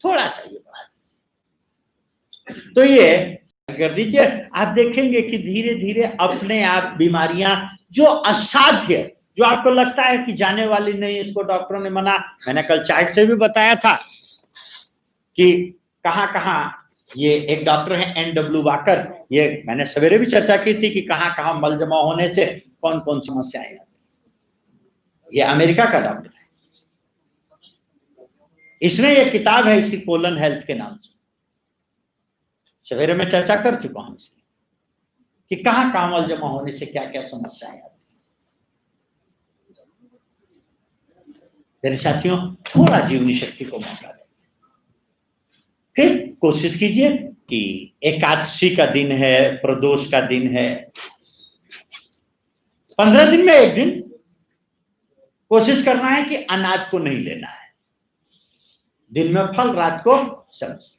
थोड़ा सा ये बढ़ा दीजिए। तो ये कर दीजिए, आप देखेंगे कि धीरे धीरे अपने आप बीमारियां जो असाध्य, जो आपको लगता है कि जाने वाली नहीं, इसको डॉक्टरों ने मना, मैंने कल चार्ट से भी बताया था कि कहां कहां, ये एक डॉक्टर है NW वाकर, ये मैंने सवेरे भी चर्चा की थी कि कहां कहां मल जमा होने से कौन कौन समस्याएं आती। ये अमेरिका का डॉक्टर है, इसने ये किताब है इसकी कोलन हेल्थ के नाम से, सवेरे में चर्चा कर चुका हूं इसकी कि कहां कहां मल जमा होने से क्या क्या समस्याएं आती। मेरे साथियों, थोड़ा जीवनी शक्ति को मौका दें, फिर कोशिश कीजिए कि एकादशी का दिन है, प्रदोष का दिन है, 15 दिन में एक दिन कोशिश करना है कि अनाज को नहीं लेना है, दिन में फल, रात को सब्जी।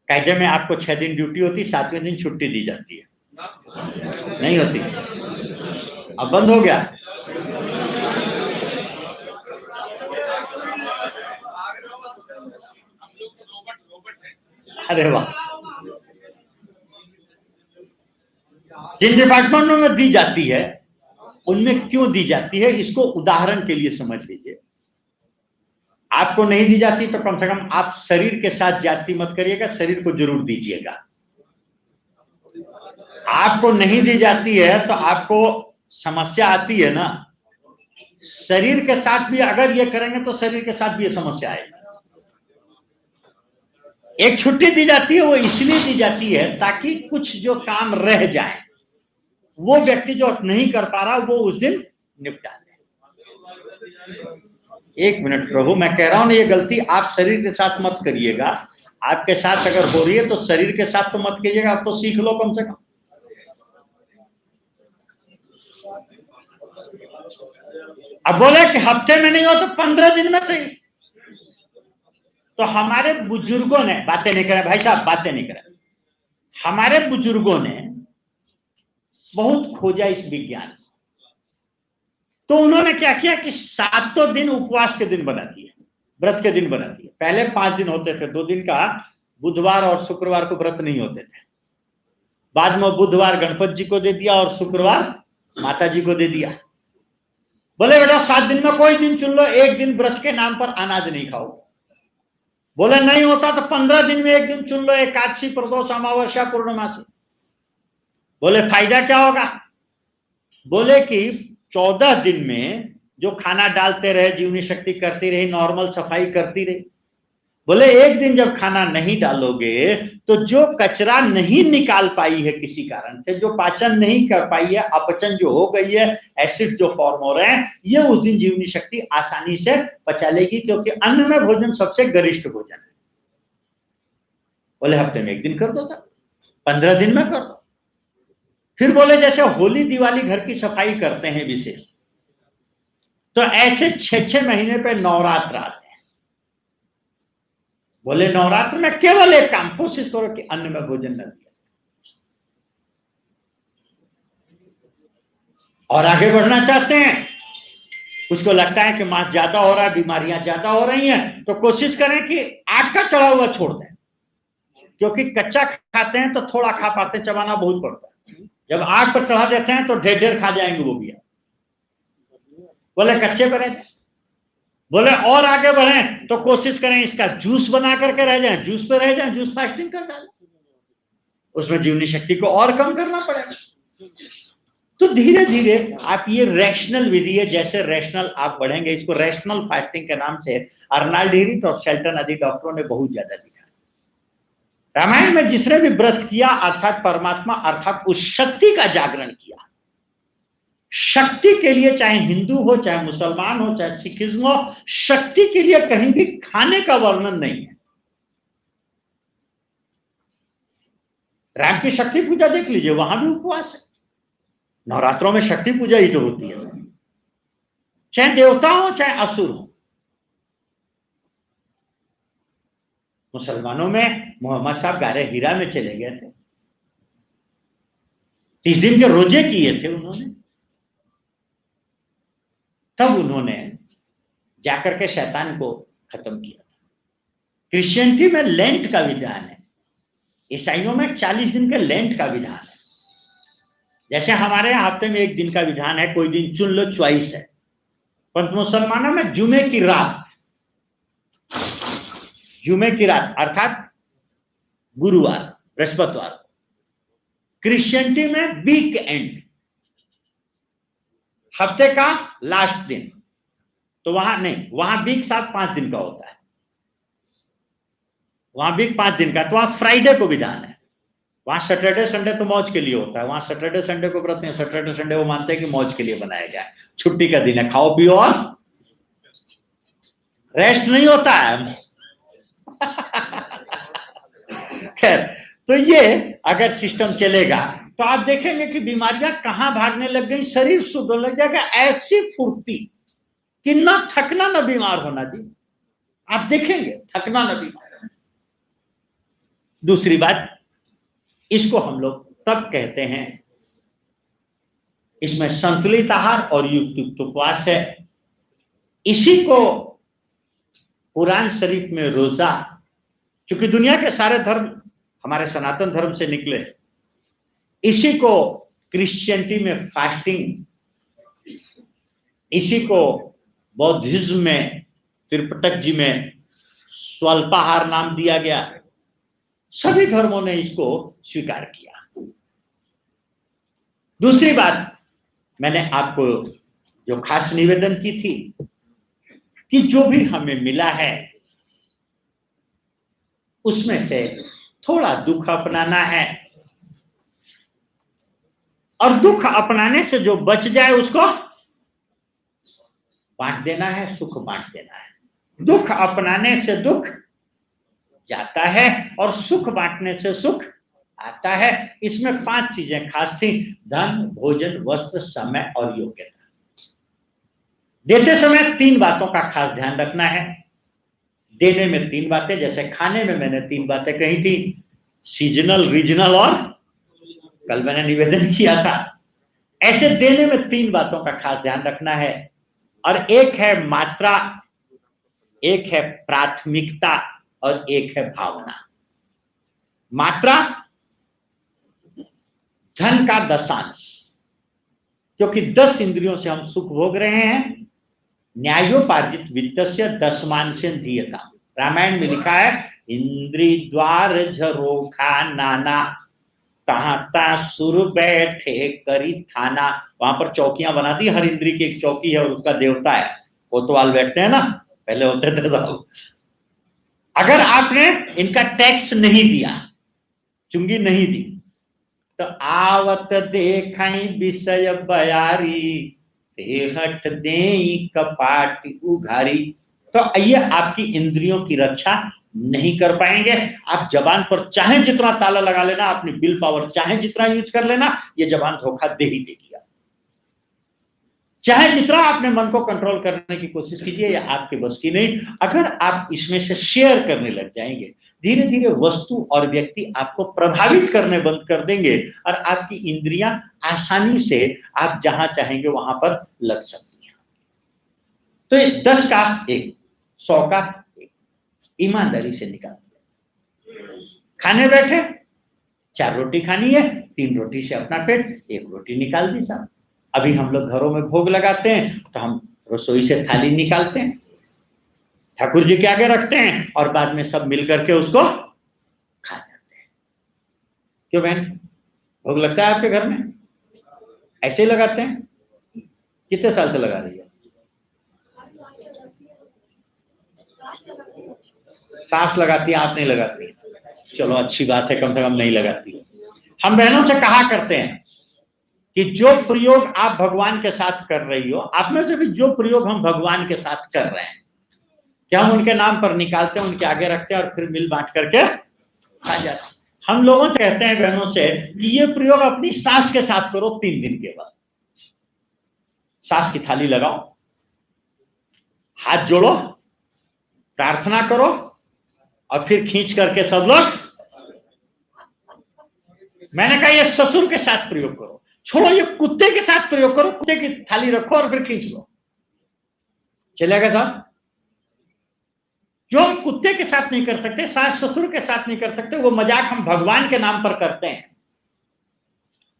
कायदे में आपको 6 दिन ड्यूटी होती, 7वें दिन छुट्टी दी जाती है, नहीं होती, अब बंद हो गया। अरे वाह, जिन डिपार्टमेंटों में दी जाती है उनमें क्यों दी जाती है, इसको उदाहरण के लिए समझ लीजिए। आपको नहीं दी जाती तो कम से कम आप शरीर के साथ जाति मत करिएगा, शरीर को जरूर दीजिएगा। आपको नहीं दी जाती है तो आपको समस्या आती है ना, शरीर के साथ भी अगर ये करेंगे तो शरीर के साथ भी ये समस्या आएगी। एक छुट्टी दी जाती है, वो इसलिए दी जाती है ताकि कुछ जो काम रह जाए वो व्यक्ति जो नहीं कर पा रहा वो उस दिन निपटा दे। 1 मिनट प्रभु, मैं कह रहा हूं ना, ये गलती आप शरीर के साथ मत करिएगा। आपके साथ अगर हो रही है तो शरीर के साथ तो मत कीजिएगा, आप तो सीख लो कम से कम। अब बोले कि हफ्ते में नहीं हो तो 15 दिन में सही। तो हमारे बुजुर्गों ने, बातें नहीं करें भाई साहब, बातें नहीं करें, हमारे बुजुर्गों ने बहुत खोजा इस विज्ञान, तो उन्होंने क्या किया कि 7 दिन उपवास के दिन बना दिए, व्रत के दिन बना दिए। पहले 5 दिन होते थे, 2 दिन का, बुधवार और शुक्रवार को व्रत नहीं होते थे। बाद में बुधवार गणपति जी को दे दिया और शुक्रवार माता जी को दे दिया। बोले बेटा 7 दिन में कोई दिन चुन लो, एक दिन व्रत के नाम पर अनाज नहीं खाओ। बोले नहीं होता तो 15 दिन में एक दिन चुन लो, एकादशी, प्रदोष, अमावस्या, पूर्णमासी। बोले फायदा क्या होगा? बोले कि 14 दिन में जो खाना डालते रहे, जीवनी शक्ति करती रही, नॉर्मल सफाई करती रही। बोले एक दिन जब खाना नहीं डालोगे तो जो कचरा नहीं निकाल पाई है किसी कारण से, जो पाचन नहीं कर पाई है, अपचन जो हो गई है, एसिड जो फॉर्म हो रहे हैं, ये उस दिन जीवनी शक्ति आसानी से पचा लेगी, क्योंकि अन्न में भोजन सबसे गरिष्ठ भोजन है। बोले हफ्ते में एक दिन कर दो, 15 दिन में कर दो। फिर बोले जैसे होली दिवाली घर की सफाई करते हैं विशेष, तो ऐसे 6-6 महीने पे नवरात्र आते हैं। बोले नवरात्र में केवल एक काम, कोशिश करो कि अन्न में भोजन न दिया। और आगे बढ़ना चाहते हैं, कुछ को लगता है कि मांस ज्यादा हो रहा है, बीमारियां ज्यादा हो रही हैं, तो कोशिश करें कि आग का चढ़ा हुआ छोड़ दें, क्योंकि कच्चा खाते हैं तो थोड़ा खा पाते हैं, चबाना बहुत पड़ता है। जब आग पर चढ़ा देते हैं तो ढेर ढेर खा जाएंगे वो भी। बोले कच्चे पर रहें। बोले और आगे बढ़ें तो कोशिश करें इसका जूस बना करके रह जाएं, जूस पे रह जाएं, जूस फास्टिंग कर डालें, उसमें जीवनी शक्ति को और कम करना पड़ेगा। तो धीरे धीरे आप, ये रैशनल विधि है, जैसे रैशनल आप बढ़ेंगे, इसको रैशनल फास्टिंग के नाम से अर्नाल्ड हीरिट और शेल्टन आदि डॉक्टरों ने बहुत ज्यादा दिखा। रामायण में जिसने भी व्रत किया, अर्थात परमात्मा, अर्थात उस शक्ति का जागरण किया, शक्ति के लिए, चाहे हिंदू हो, चाहे मुसलमान हो, चाहे सिखिज्म हो, शक्ति के लिए कहीं भी खाने का वर्णन नहीं है। राम की शक्ति पूजा देख लीजिए, वहां भी उपवास है। नवरात्रों में शक्ति पूजा ही तो होती है, चाहे देवता हो चाहे असुर हो। मुसलमानों में मोहम्मद साहब गारे हीरा में चले गए थे, 30 दिन के रोजे किए थे उन्होंने, तब उन्होंने जाकर के शैतान को खत्म किया था। क्रिश्चियनिटी में लेंट का विधान है, ईसाइयों में 40 दिन के लेंट का विधान है। जैसे हमारे यहाँ हफ्ते में 1 दिन का विधान है, कोई दिन चुन लो, चॉइस है। पर मुसलमानों में जुमे की रात अर्थात गुरुवार, बृहस्पतिवार। क्रिश्चियनिटी में वीक एंड, हफ्ते का लास्ट दिन। तो वहां नहीं, वहां वीक 5 दिन का होता है, वहां वीक 5 दिन का। तो वहां फ्राइडे को विधान है। वहां सैटरडे संडे तो मौज के लिए होता है, वहां सैटरडे संडे को व्रत है, सैटरडे संडे वो मानते हैं कि मौज के लिए बनाया गया है, छुट्टी का दिन है, खाओ पियो और रेस्ट नहीं होता है। खैर, तो ये अगर सिस्टम चलेगा तो आप देखेंगे कि बीमारियां कहां भागने लग गई, शरीर शुद्ध होने लग जाएगा, ऐसी फुर्ती कि ना थकना ना बीमार होना जी। आप देखेंगे थकना ना बीमार। दूसरी बात, इसको हम लोग तब कहते हैं, इसमें संतुलित आहार और युक्त उपवास है। इसी को कुरान शरीफ में रोजा, क्योंकि दुनिया के सारे धर्म हमारे सनातन धर्म से निकले, इसी को क्रिश्चियनिटी में फास्टिंग, इसी को बौद्धिज्म में त्रिपिटक जी में स्वल्पाहार नाम दिया गया। सभी धर्मों ने इसको स्वीकार किया। दूसरी बात, मैंने आपको जो खास निवेदन की थी कि जो भी हमें मिला है उसमें से थोड़ा दुख अपनाना है, और दुख अपनाने से जो बच जाए उसको बांट देना है, सुख बांट देना है। दुख अपनाने से दुख जाता है और सुख बांटने से सुख आता है। इसमें 5 चीजें खास थी: धन, भोजन, वस्त्र, समय और योग्यता। देते समय 3 बातों का खास ध्यान रखना है। देने में 3 बातें, जैसे खाने में मैंने 3 बातें कही थी, सीजनल, रीजनल और कल मैंने निवेदन किया था। ऐसे देने में 3 बातों का खास ध्यान रखना है, और एक है मात्रा, एक है प्राथमिकता और एक है भावना। मात्रा, धन का दशांश, क्योंकि 10 इंद्रियों से हम सुख भोग रहे हैं। न्यायोपार्जित वित्तस्य दशमांशेन दीयता, रामायण में लिखा है, इंद्री द्वार झरोखा नाना, कहां सुर बैठे करी थाना। वहां पर चौकियां बना दी, हर इंद्री की एक चौकी है और उसका देवता है। कोतवाल बैठते हैं ना, पहले होते थे साहब। अगर आपने इनका टैक्स नहीं दिया, चुंगी नहीं दी, तो आवत देखाई विषय बयारी, हट दे कपाट उघारी। तो ये आपकी इंद्रियों की रक्षा नहीं कर पाएंगे। आप जबान पर चाहे जितना ताला लगा लेना, अपनी विल पावर चाहे जितना यूज कर लेना, ये जबान धोखा दे ही देगी। चाहे जितना आपने मन को कंट्रोल करने की कोशिश कीजिए, ये आपके बस की नहीं। अगर आप इसमें से शेयर करने लग जाएंगे, धीरे धीरे वस्तु और व्यक्ति आपको प्रभावित करने बंद कर देंगे, और आपकी इंद्रियां आसानी से आप जहां चाहेंगे वहां पर लग सकती हैं। तो ये 10 का 1, 100 का 1, ईमानदारी से निकाल। खाने बैठे, 4 रोटी खानी है, 3 रोटी से अपना पेट, 1 रोटी निकाल दी साहब। अभी हम लोग घरों में भोग लगाते हैं तो हम रसोई से थाली निकालते हैं, ठाकुर जी के आगे रखते हैं, और बाद में सब मिल करके उसको खा जाते हैं। क्यों बहन, भोग लगता है आपके घर में? ऐसे ही लगाते हैं? कितने साल से लगा रही है? सास लगाती है, आप नहीं लगाती? चलो अच्छी बात है, कम से कम नहीं लगाती। हम बहनों से कहा करते हैं कि जो प्रयोग आप भगवान के साथ कर रही हो, आप में से भी जो प्रयोग हम भगवान के साथ कर रहे हैं, क्या हम उनके नाम पर निकालते हैं, उनके आगे रखते हैं और फिर मिल बांट करके खा जाते हैं। हम लोगों से कहते हैं बहनों से कि ये प्रयोग अपनी सास के साथ करो 3 दिन के बाद। सास की थाली लगाओ, हाथ जोड़ो, प्रार्थना करो, और फिर खींच करके सब लोग। मैंने कहा ये ससुर के साथ प्रयोग करो, छोड़ो ये कुत्ते के साथ प्रयोग करो, कुत्ते की थाली रखो और फिर खींच लो, चलेगा साहब? जो हम कुत्ते के साथ नहीं कर सकते, सास ससुर के साथ नहीं कर सकते, वो मजाक हम भगवान के नाम पर करते हैं।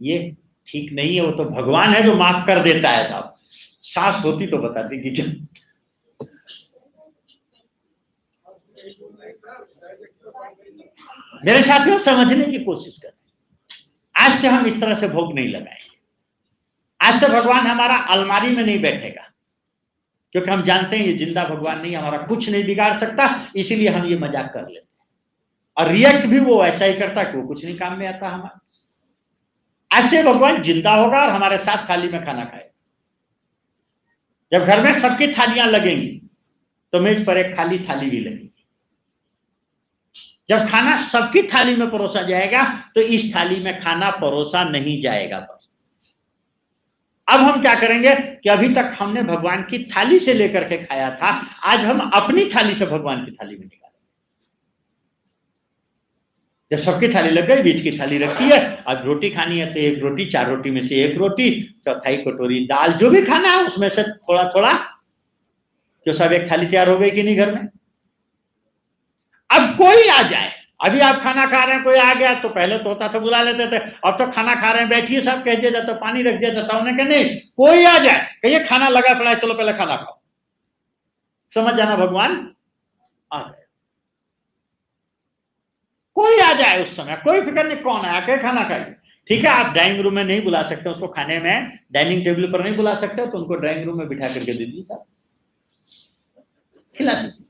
ये ठीक नहीं है। वो तो भगवान है जो माफ कर देता है साहब। सास होती तो बताती कि क्या। मेरे साथियों, समझने की कोशिश करें। आज से हम इस तरह से भोग नहीं लगाएंगे। आज से भगवान हमारा अलमारी में नहीं बैठेगा, क्योंकि हम जानते हैं ये जिंदा भगवान नहीं, हमारा कुछ नहीं बिगाड़ सकता, इसीलिए हम ये मजाक कर लेते हैं। और रिएक्ट भी वो ऐसा ही करता कि वो कुछ नहीं काम में आता हमारा। ऐसे भगवान जिंदा होगा और हमारे साथ थाली में खाना खाएगा। जब घर में सबकी थालियां लगेंगी तो मेज पर एक खाली थाली भी लगेगी। जब खाना सबकी थाली में परोसा जाएगा तो इस थाली में खाना परोसा नहीं जाएगा। अब हम क्या करेंगे कि अभी तक हमने भगवान की थाली से लेकर के खाया था, आज हम अपनी थाली से भगवान की थाली में निकालेंगे। जब सबकी थाली लग गई, बीच की थाली रखी है, आज रोटी खानी है तो एक रोटी, 4 रोटी में से एक रोटी, चौथाई कटोरी दाल, जो भी खाना है उसमें से थोड़ा थोड़ा, जो सब एक थाली तैयार हो गई कि नहीं घर में। अब कोई आ जाए, अभी आप खाना खा रहे हैं, कोई आ गया तो पहले तो होता था बुला लेते थे, अब तो खाना खा रहे हैं, बैठिए सब कह दिया जाता, पानी रख दिया जाता, उन्हें कहा नहीं, कोई आ जाए कहिए खाना लगा पड़ा है, चलो पहले खाना खाओ। समझ जाना भगवान आ गए। कोई आ जाए उस समय, कोई फिक्र नहीं, कौन आया के खाना खाइए। ठीक है, आप डाइनिंग रूम में नहीं बुला सकते उसको खाने में, डाइनिंग टेबल पर नहीं बुला सकते, तो उनको ड्राइंग रूम में बिठा करके दे दीजिए साहब, खिला दीजिए।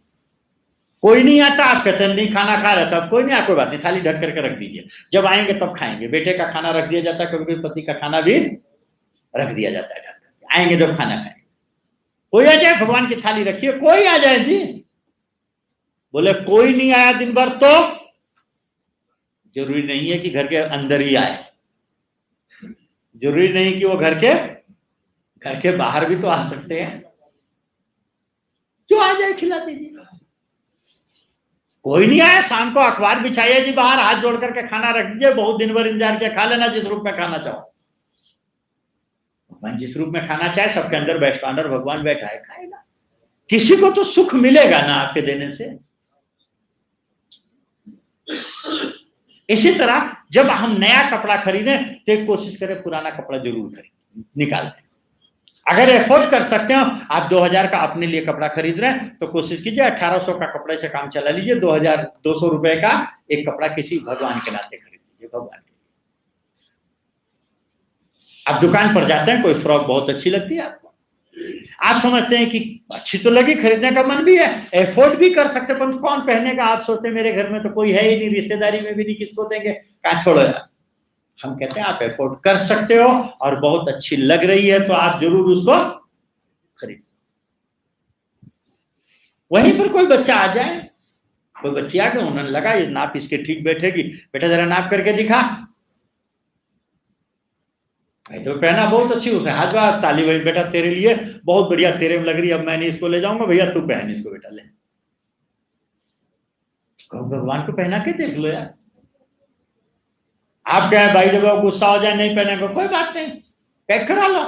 कोई नहीं आता, आप कहते नहीं खाना खा रहा था, कोई नहीं आ, कोई बात नहीं, थाली ढक करके रख दीजिए, जब आएंगे तब खाएंगे। बेटे का खाना रख दिया जाता है, कभी पति का खाना भी रख दिया जाता है, आएंगे जब खाना खाएंगे। कोई आ जाए, भगवान की थाली रखिए, कोई आ जाए जी। बोले कोई नहीं आया दिन भर तो जरूरी नहीं है कि घर के अंदर ही आए, जरूरी नहीं कि वो घर के बाहर भी तो आ सकते हैं, जो आ जाए खिला दीजिए। कोई नहीं आया, शाम को अखबार बिछाइए जी बाहर, हाथ जोड़ करके खाना रख दीजिए, बहुत दिन भर इंतजार किया, खा लेना जिस रूप में खाना चाहो। भगवान जिस रूप में खाना चाहे, सबके अंदर बैठा, अंदर भगवान बैठा है, खाएगा। किसी को तो सुख मिलेगा ना आपके देने से। इसी तरह जब हम नया कपड़ा खरीदें तो एक कोशिश करें पुराना कपड़ा जरूर खरीदें, निकाल दें। अगर एफोर्ड कर सकते हो, आप 2000 का अपने लिए कपड़ा खरीद रहे हैं तो कोशिश कीजिए 1800 का कपड़े से काम चला लीजिए, 2200 रुपए का एक कपड़ा किसी भगवान के नाते खरीद लीजिए, भगवान के। आप दुकान पर जाते हैं, कोई फ्रॉक बहुत अच्छी लगती है आपको, आप समझते हैं कि अच्छी तो लगी, खरीदने का मन भी है, एफोर्ड भी कर सकते, पर कौन पहनेगा, आप सोचते मेरे घर में तो कोई है ही नहीं, रिश्तेदारी में भी नहीं, किसको देंगे, कहां छोड़ो यार। हम कहते हैं आप एफोर्ड कर सकते हो और बहुत अच्छी लग रही है तो आप जरूर उसको खरीदो। वहीं पर कोई बच्चा आ जाए, कोई बच्ची आ गई, उन्होंने लगा ये नाप इसके ठीक बैठेगी, बेटा जरा नाप करके दिखा, भाई तो पहना बहुत अच्छी, उसे हाथ बार ताली, भाई बेटा तेरे लिए बहुत बढ़िया, तेरे में लग रही है, अब मैं नहीं इसको ले जाऊंगा, भैया तू पहन इसको बेटा, ले भगवान को पहना के देख लो यार। आप क्या भाई जब गुस्सा हो जाए नहीं पहनेगा, कोई बात नहीं, पैक करा लो,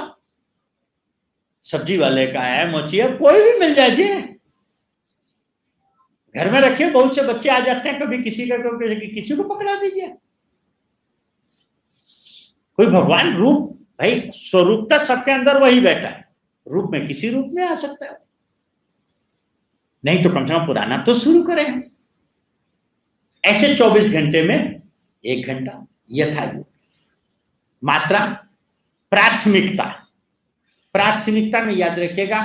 सब्जी वाले का है, मोची है, कोई भी मिल जाए जी, घर में रखिए। बहुत से बच्चे आ जाते हैं, कभी किसी का किसी को पकड़ा दीजिए। कोई भगवान रूप, भाई स्वरूपता सबके अंदर वही बैठा है, रूप में किसी रूप में आ सकता है, नहीं तो कम से कम पुराना तो शुरू करें। ऐसे 24 घंटे में 1 घंटा यथायोग। मात्रा, प्राथमिकता, प्राथमिकता में याद रखिएगा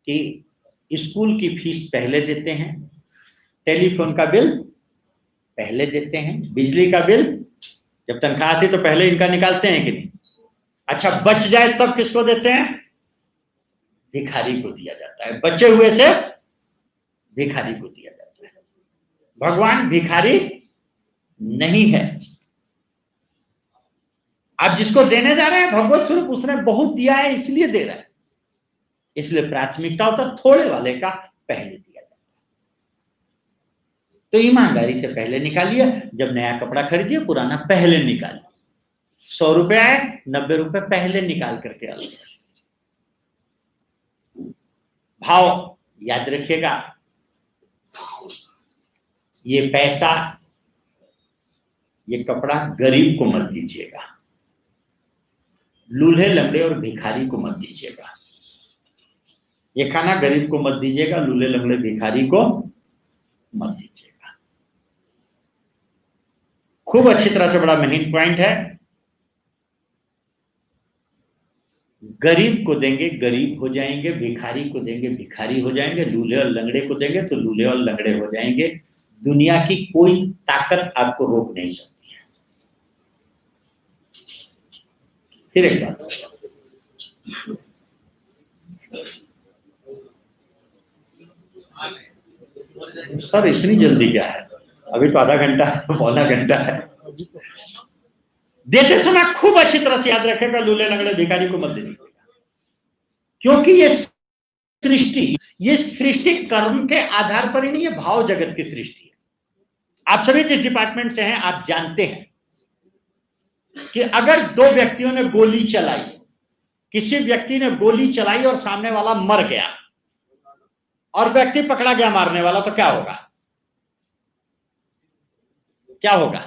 कि स्कूल की फीस पहले देते हैं, टेलीफोन का बिल पहले देते हैं, बिजली का बिल जब तनख्वाह आती तो पहले इनका निकालते हैं कि नहीं। अच्छा बच जाए तब किसको देते हैं, भिखारी को दिया जाता है, बचे हुए से भिखारी को दिया जाता है। भगवान भिखारी नहीं है। आप जिसको देने जा रहे हैं भगवत स्वरूप, उसने बहुत दिया है इसलिए दे रहा है, इसलिए प्राथमिकता होता थोड़े वाले का पहले दिया जाता है। तो ईमानदारी से पहले निकालिए, जब नया कपड़ा खरीदिए पुराना पहले निकालिए, 100 रुपए आए 90 रुपए पहले निकाल करके अलग। भाव याद रखिएगा, ये पैसा, ये कपड़ा गरीब को मत दीजिएगा, लूल्हे लंगड़े और भिखारी को मत दीजिएगा। ये खाना गरीब को मत दीजिएगा, लूल्हे लंगड़े भिखारी को मत दीजिएगा। खूब अच्छी तरह से, बड़ा मेन पॉइंट है। गरीब को देंगे गरीब हो जाएंगे, भिखारी को देंगे भिखारी हो जाएंगे, लूल्हे और लंगड़े को देंगे तो लूल्हे और लंगड़े हो जाएंगे। दुनिया की कोई ताकत आपको रोक नहीं सकती है। फिर एक बात, सर इतनी जल्दी क्या है, अभी तो आधा घंटा पौना घंटा है। देते समय खूब अच्छी तरह से याद रखेगा, लूल्हे लंगड़े भिखारी को मत दीजिएगा, क्योंकि ये सृष्टि कर्म के आधार पर ही नहीं, ये भाव जगत की सृष्टि है। आप सभी जिस डिपार्टमेंट से हैं आप जानते हैं कि अगर दो व्यक्तियों ने गोली चलाई, किसी व्यक्ति ने गोली चलाई और सामने वाला मर गया और व्यक्ति पकड़ा गया मारने वाला, तो क्या होगा? क्या होगा?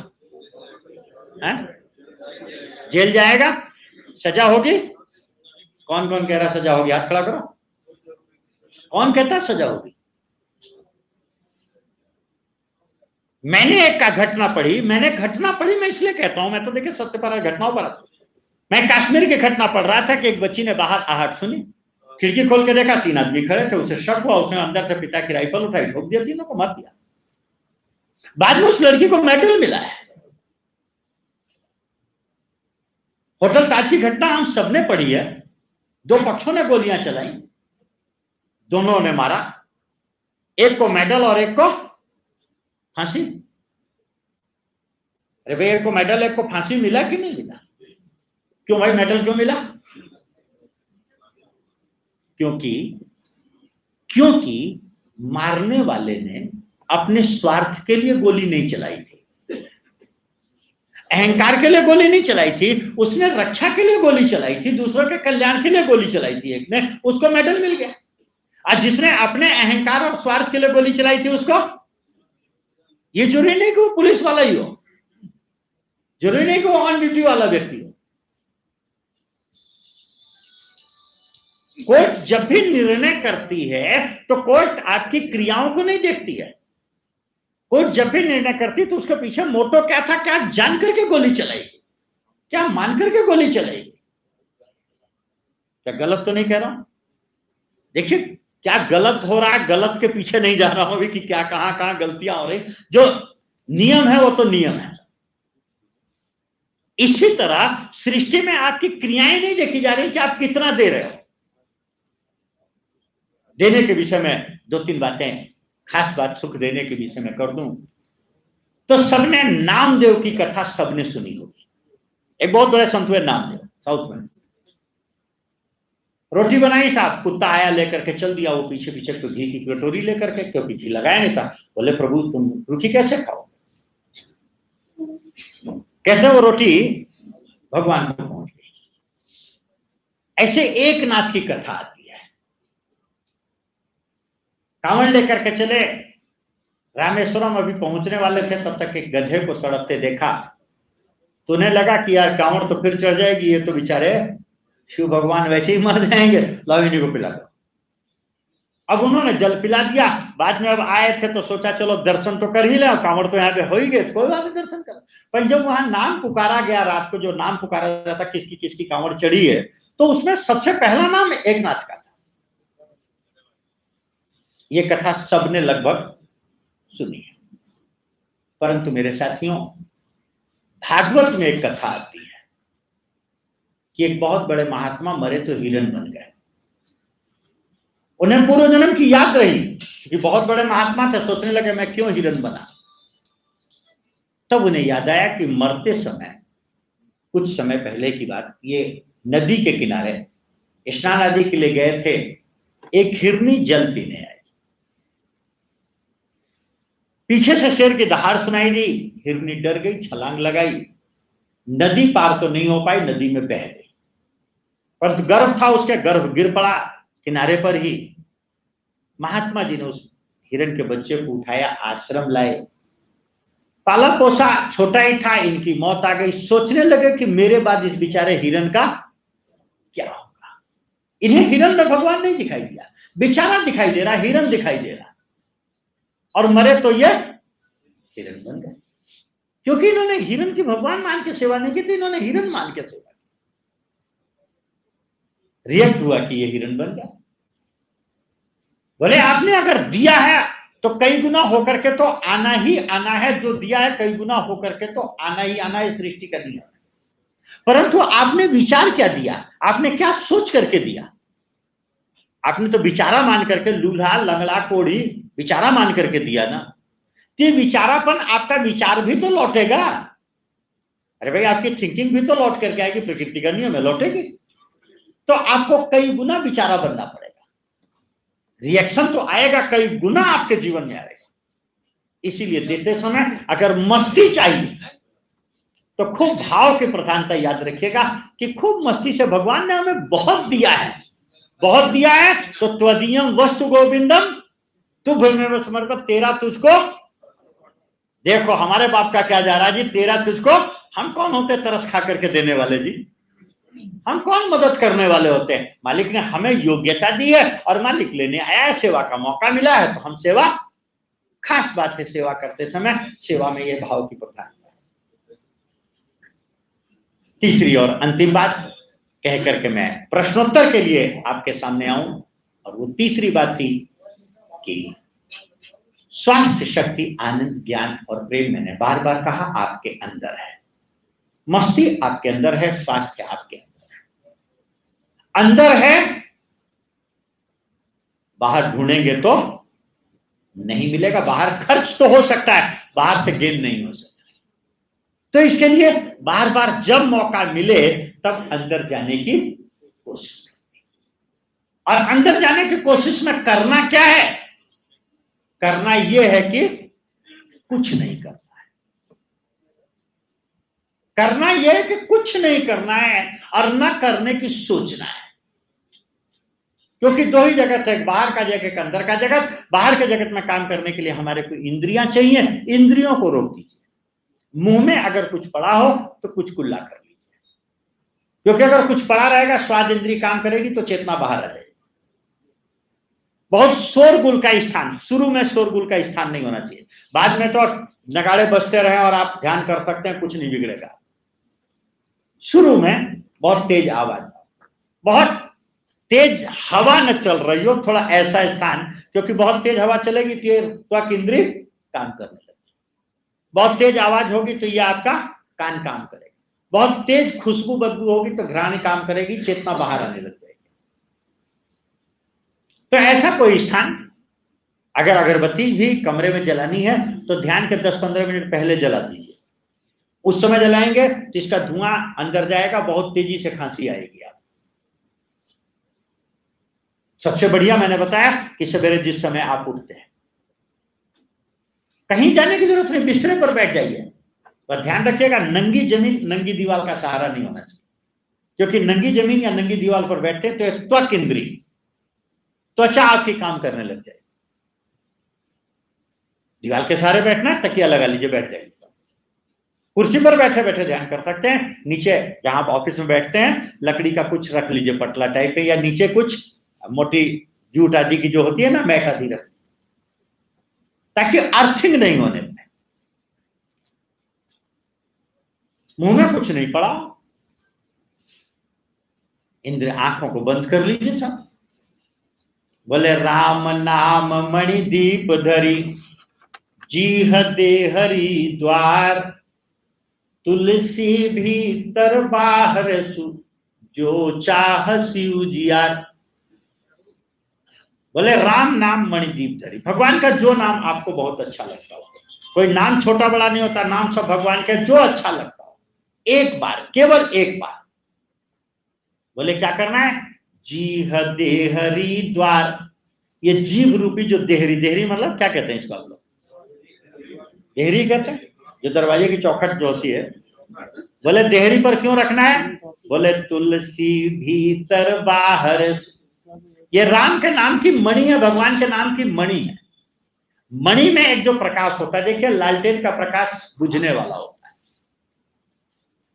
जेल जाएगा, सजा होगी। कौन कौन कह रहा सजा होगी? हाथ खड़ा करो। कौन कहता है सजा होगी? मैंने एक घटना पढ़ी, मैं इसलिए कहता हूं, मैं तो देखिए सत्य पर घटनाओं पर। मैं कश्मीर की घटना पढ़ रहा था कि एक बच्ची ने बाहर आहट सुनी, खिड़की खोल के देखा 3 आदमी खड़े थे, उसे शक हुआ, उसने अंदर से पिता की राइफल उठाई, ठोक दिया, तीनों को मार दिया। बाद में उस लड़की को मेडल मिला है। होटल ताज की घटना हम सबने पढ़ी है। 2 पक्षों ने गोलियां चलाई, दोनों ने मारा, एक को मेडल और एक को फांसी। अरे भाई, एक को मेडल एक को फांसी मिला कि नहीं मिला? क्यों भाई मेडल क्यों मिला? क्योंकि मारने वाले ने अपने स्वार्थ के लिए गोली नहीं चलाई थी, अहंकार के लिए गोली नहीं चलाई थी, उसने रक्षा के लिए गोली चलाई थी, दूसरों के कल्याण के लिए गोली चलाई थी एक ने, उसको मेडल मिल गया। और जिसने अपने अहंकार और स्वार्थ के लिए गोली चलाई थी उसको, ये जरूरी नहीं कि वो पुलिस वाला ही हो, जरूरी नहीं कि वो ऑन ड्यूटी वाला व्यक्ति हो। कोर्ट जब भी निर्णय करती है तो कोर्ट आपकी क्रियाओं को नहीं देखती है। कोर्ट जब भी निर्णय करती तो उसके पीछे मोटो क्या था, क्या जान करके गोली चलाएगी, क्या मान करके गोली चलाएगी। क्या गलत तो नहीं कह रहा हूं? देखिए क्या गलत हो रहा है, गलत के पीछे नहीं जा रहा हूं अभी कि क्या कहां गलतियां हो रही। जो नियम है वो तो नियम है। इसी तरह सृष्टि में आपकी क्रियाएं नहीं देखी जा रही कि आप कितना दे रहे हो। देने के विषय में 2-3 बातें, खास बात सुख देने के विषय में कर दूं तो सबने नामदेव की कथा सबने सुनी होगी। एक बहुत बड़े संत हुए नामदेव, साउथ में। रोटी बनाई साहब, कुत्ता आया लेकर के चल दिया, वो पीछे पीछे तो घी की कटोरी लेकर के, क्योंकि घी लगाया नहीं था। बोले प्रभु तुम रोटी कैसे खाओ? कहते वो रोटी भगवान को पहुंच गई। ऐसे एक नाथ की कथा आती है। कांवड़ लेकर के चले, रामेश्वरम अभी पहुंचने वाले थे, तब तक एक गधे को तड़पते देखा तो उन्हें लगा कि यार कांवड़ तो फिर चढ़ जाएगी, ये तो बेचारे शिव भगवान वैसे ही मर जाएंगे, लाओ इन्हीं को पिला दो। अब उन्होंने जल पिला दिया। बाद में अब आए थे तो सोचा चलो दर्शन तो कर ही ले, कांवड़ तो यहाँ पे हो ही गए, कोई बात नहीं दर्शन कर। पर जब वहां नाम पुकारा गया, रात को जो नाम पुकारा जाता किसकी किसकी कांवड़ चढ़ी है, तो उसमें सबसे पहला नाम एक नाथ का था। ये कथा सबने लगभग सुनी है, परंतु मेरे साथियों भागवत में एक कथा आती है कि एक बहुत बड़े महात्मा मरे तो हिरण बन गए। उन्हें पूर्व जन्म की याद रही, क्योंकि बहुत बड़े महात्मा थे, सोचने लगे मैं क्यों हिरण बना। तब उन्हें याद आया कि मरते समय, कुछ समय पहले की बात, ये नदी के किनारे स्नान आदि के लिए गए थे। एक हिरनी जल पीने आई, पीछे से शेर की दहाड़ सुनाई दी, हिरनी डर गई, छलांग लगाई, नदी पार तो नहीं हो पाई, नदी में बह गई। परंतु गर्भ था उसके, गर्भ गिर पड़ा किनारे पर ही। महात्मा जी ने उस हिरण के बच्चे को उठाया, आश्रम लाए, पाला पोसा छोटा ही था, इनकी मौत आ गई। सोचने लगे कि मेरे बाद इस बेचारे हिरण का क्या होगा। इन्हें हिरण में भगवान नहीं दिखाई दिया, बेचारा दिखाई दे रहा, हिरण दिखाई दे रहा, और मरे तो ये हिरण बन गए, क्योंकि इन्होंने हिरण की भगवान मान के सेवा नहीं की थी, इन्होंने हिरण मान के सेवा की। रिएक्ट हुआ कि ये हिरण बन गया। बोले आपने अगर दिया है तो कई गुना होकर के तो आना ही आना है, जो दिया है कई गुना होकर के तो आना ही आना है, सृष्टि का नियम है। परंतु आपने विचार क्या दिया, आपने क्या सोच करके दिया? आपने तो विचारा मान करके, लूल्हा लंगड़ा कोढ़ी विचारा मान करके दिया ना, तो विचारापन आपका विचार भी तो लौटेगा। अरे भाई आपकी थिंकिंग भी तो लौट करके आएगी, प्रकृति का नियम है, लौटेगी। तो आपको कई गुना विचारा बनना पड़ेगा, रिएक्शन तो आएगा, कई गुना आपके जीवन में आएगा। इसीलिए देते समय अगर मस्ती चाहिए तो खूब भाव की प्रधानता याद रखिएगा कि खूब मस्ती से, भगवान ने हमें बहुत दिया है, बहुत दिया है, तो त्वदीयम वस्तु गोविंदम तुभ्यमेव समर्पित, तेरा तुझको। देखो हमारे बाप का क्या जा रहा है जी, तेरा तुझको। हम कौन होते तरस खा करके देने वाले जी? हम कौन मदद करने वाले होते हैं? मालिक ने हमें योग्यता दी है और मालिक लेने आया है, सेवा का मौका मिला है तो हम सेवा, खास बात है सेवा करते समय सेवा में यह भाव की प्रधानता। तीसरी और अंतिम बात कह करके मैं प्रश्नोत्तर के लिए आपके सामने आऊं, और वो तीसरी बात थी कि स्वास्थ्य, शक्ति, आनंद, ज्ञान और प्रेम, मैंने बार बार कहा आपके अंदर है। मस्ती आपके अंदर है, स्वास्थ्य आपके अंदर है। बाहर ढूंढेंगे तो नहीं मिलेगा, बाहर खर्च तो हो सकता है, बाहर से गेन नहीं हो सकता। तो इसके लिए बार बार जब मौका मिले तब अंदर जाने की कोशिश करनी, और अंदर जाने की कोशिश में करना क्या है? करना यह है कि कुछ नहीं करना है, करना यह है कि कुछ नहीं करना है और न करने की सोचना है। क्योंकि दो ही जगत है, बाहर का जगत, एक अंदर का जगत। बाहर के जगत में काम करने के लिए हमारे को इंद्रियां चाहिए, इंद्रियों को रोक दीजिए। मुंह में अगर कुछ पड़ा हो तो कुछ कुल्ला कर लीजिए, क्योंकि अगर कुछ पड़ा रहेगा, स्वाद इंद्रिय काम करेगी तो चेतना बाहर आ जाएगी। बहुत शोरगुल का स्थान, शुरू में शोरगुल का स्थान नहीं होना चाहिए। बाद में तो नगाड़े बजते रहे और आप ध्यान कर सकते हैं, कुछ नहीं बिगड़ेगा। शुरू में बहुत तेज आवाज, बहुत तेज हवा न चल रही हो, थोड़ा ऐसा स्थान, क्योंकि बहुत तेज हवा चलेगी तो त्वक इंद्रिय काम करने लगेगी। बहुत तेज आवाज होगी तो ये आपका कान काम करेगा। बहुत तेज खुशबू बदबू होगी तो घ्राण काम करेगी, चेतना बाहर आने लग जाएगी। तो ऐसा कोई स्थान, अगर अगरबत्ती भी कमरे में जलानी है तो ध्यान के 10-15 मिनट पहले जला दीजिए। उस समय जलाएंगे तो इसका धुआं अंदर जाएगा, बहुत तेजी से खांसी आएगी। आप सबसे बढ़िया मैंने बताया कि सवेरे जिस समय आप उठते हैं, कहीं जाने की जरूरत नहीं, बिस्तर पर बैठ जाइए। पर ध्यान रखिएगा नंगी जमीन, नंगी दीवार का सहारा नहीं होना चाहिए, क्योंकि नंगी जमीन या नंगी दीवार पर बैठते तो त्वक इंद्रिय, त्वचा आपकी काम करने लग जाएगी। दीवार के सहारे बैठना है, तकिया लगा लीजिए, बैठ जाइए। कुर्सी पर बैठे बैठे ध्यान कर सकते हैं। नीचे जहां आप ऑफिस में बैठते हैं, लकड़ी का कुछ रख लीजिए, पटला टाइप पे, या नीचे कुछ मोटी जूट आदि की जो होती है ना, मैट आदि रख, ताकि अर्थिंग नहीं होने पाए। मुंह में कुछ नहीं पड़ा, इंद्र आंखों को बंद कर लीजिए सब। बोले राम नाम मणि दीप धरी, जीह दे हरि द्वार, तुलसी भीतर बाहर सु, जो चाह शिव जियार। बोले राम नाम मणिदीप धरी, भगवान का जो नाम आपको बहुत अच्छा लगता हो, कोई नाम छोटा बड़ा नहीं होता, नाम सब भगवान का, जो अच्छा लगता हो, एक बार, केवल एक बार। बोले क्या करना है? जीह देहरी द्वार, ये जीभ रूपी जो देहरी, देहरी मतलब क्या कहते हैं इसको आप लोग? देहरी कहते हैं, जो दरवाजे की चौखट जो होती है। बोले देहरी पर क्यों रखना है? बोले तुलसी भीतर बाहर, ये राम के नाम की मणि है, भगवान के नाम की मणि है। मणि में एक जो प्रकाश होता है, देखिए लालटेन का प्रकाश बुझने वाला होता है,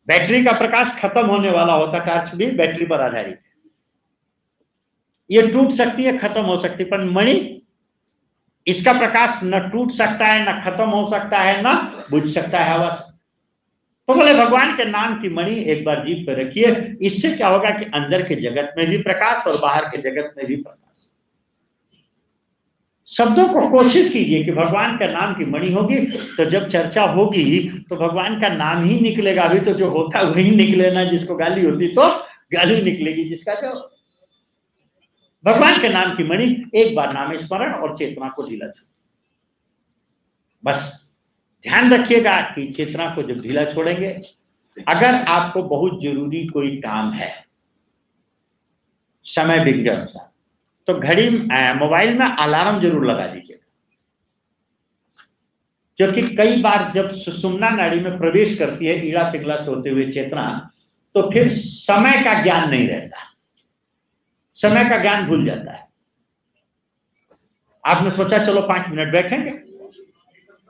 बैटरी का प्रकाश खत्म होने वाला होता है, टॉर्च भी बैटरी पर आधारित है, ये टूट सकती है, खत्म हो सकती है, पर मणि इसका प्रकाश न टूट सकता है, न खत्म हो सकता है, न बुझ सकता है हवा से। तो बोले भगवान के नाम की मणि एक बार जीभ पे रखिए, इससे क्या होगा कि अंदर के जगत में भी प्रकाश और बाहर के जगत में भी प्रकाश। शब्दों को कोशिश कीजिए कि भगवान का नाम की मणि होगी, तो जब चर्चा होगी तो भगवान का नाम ही निकलेगा, अभी तो जो होता वही निकले ना, जिसको गाली होती तो गाली निकलेगी, जिसका जो भगवान के नाम की मणि, एक बार नाम स्मरण और चेतना को ढीला छोड़। बस ध्यान रखिएगा कि चेतना को जब ढीला छोड़ेंगे, अगर आपको बहुत जरूरी कोई काम है समय विज्ञ अनुसार, तो घड़ी मोबाइल में अलार्म जरूर लगा दीजिएगा, क्योंकि कई बार जब सुषुम्ना नाड़ी में प्रवेश करती है ईड़ा पिघला से होते हुए चेतना, तो फिर समय का ज्ञान नहीं रहता, समय का ज्ञान भूल जाता है। आपने सोचा चलो 5 मिनट बैठेंगे,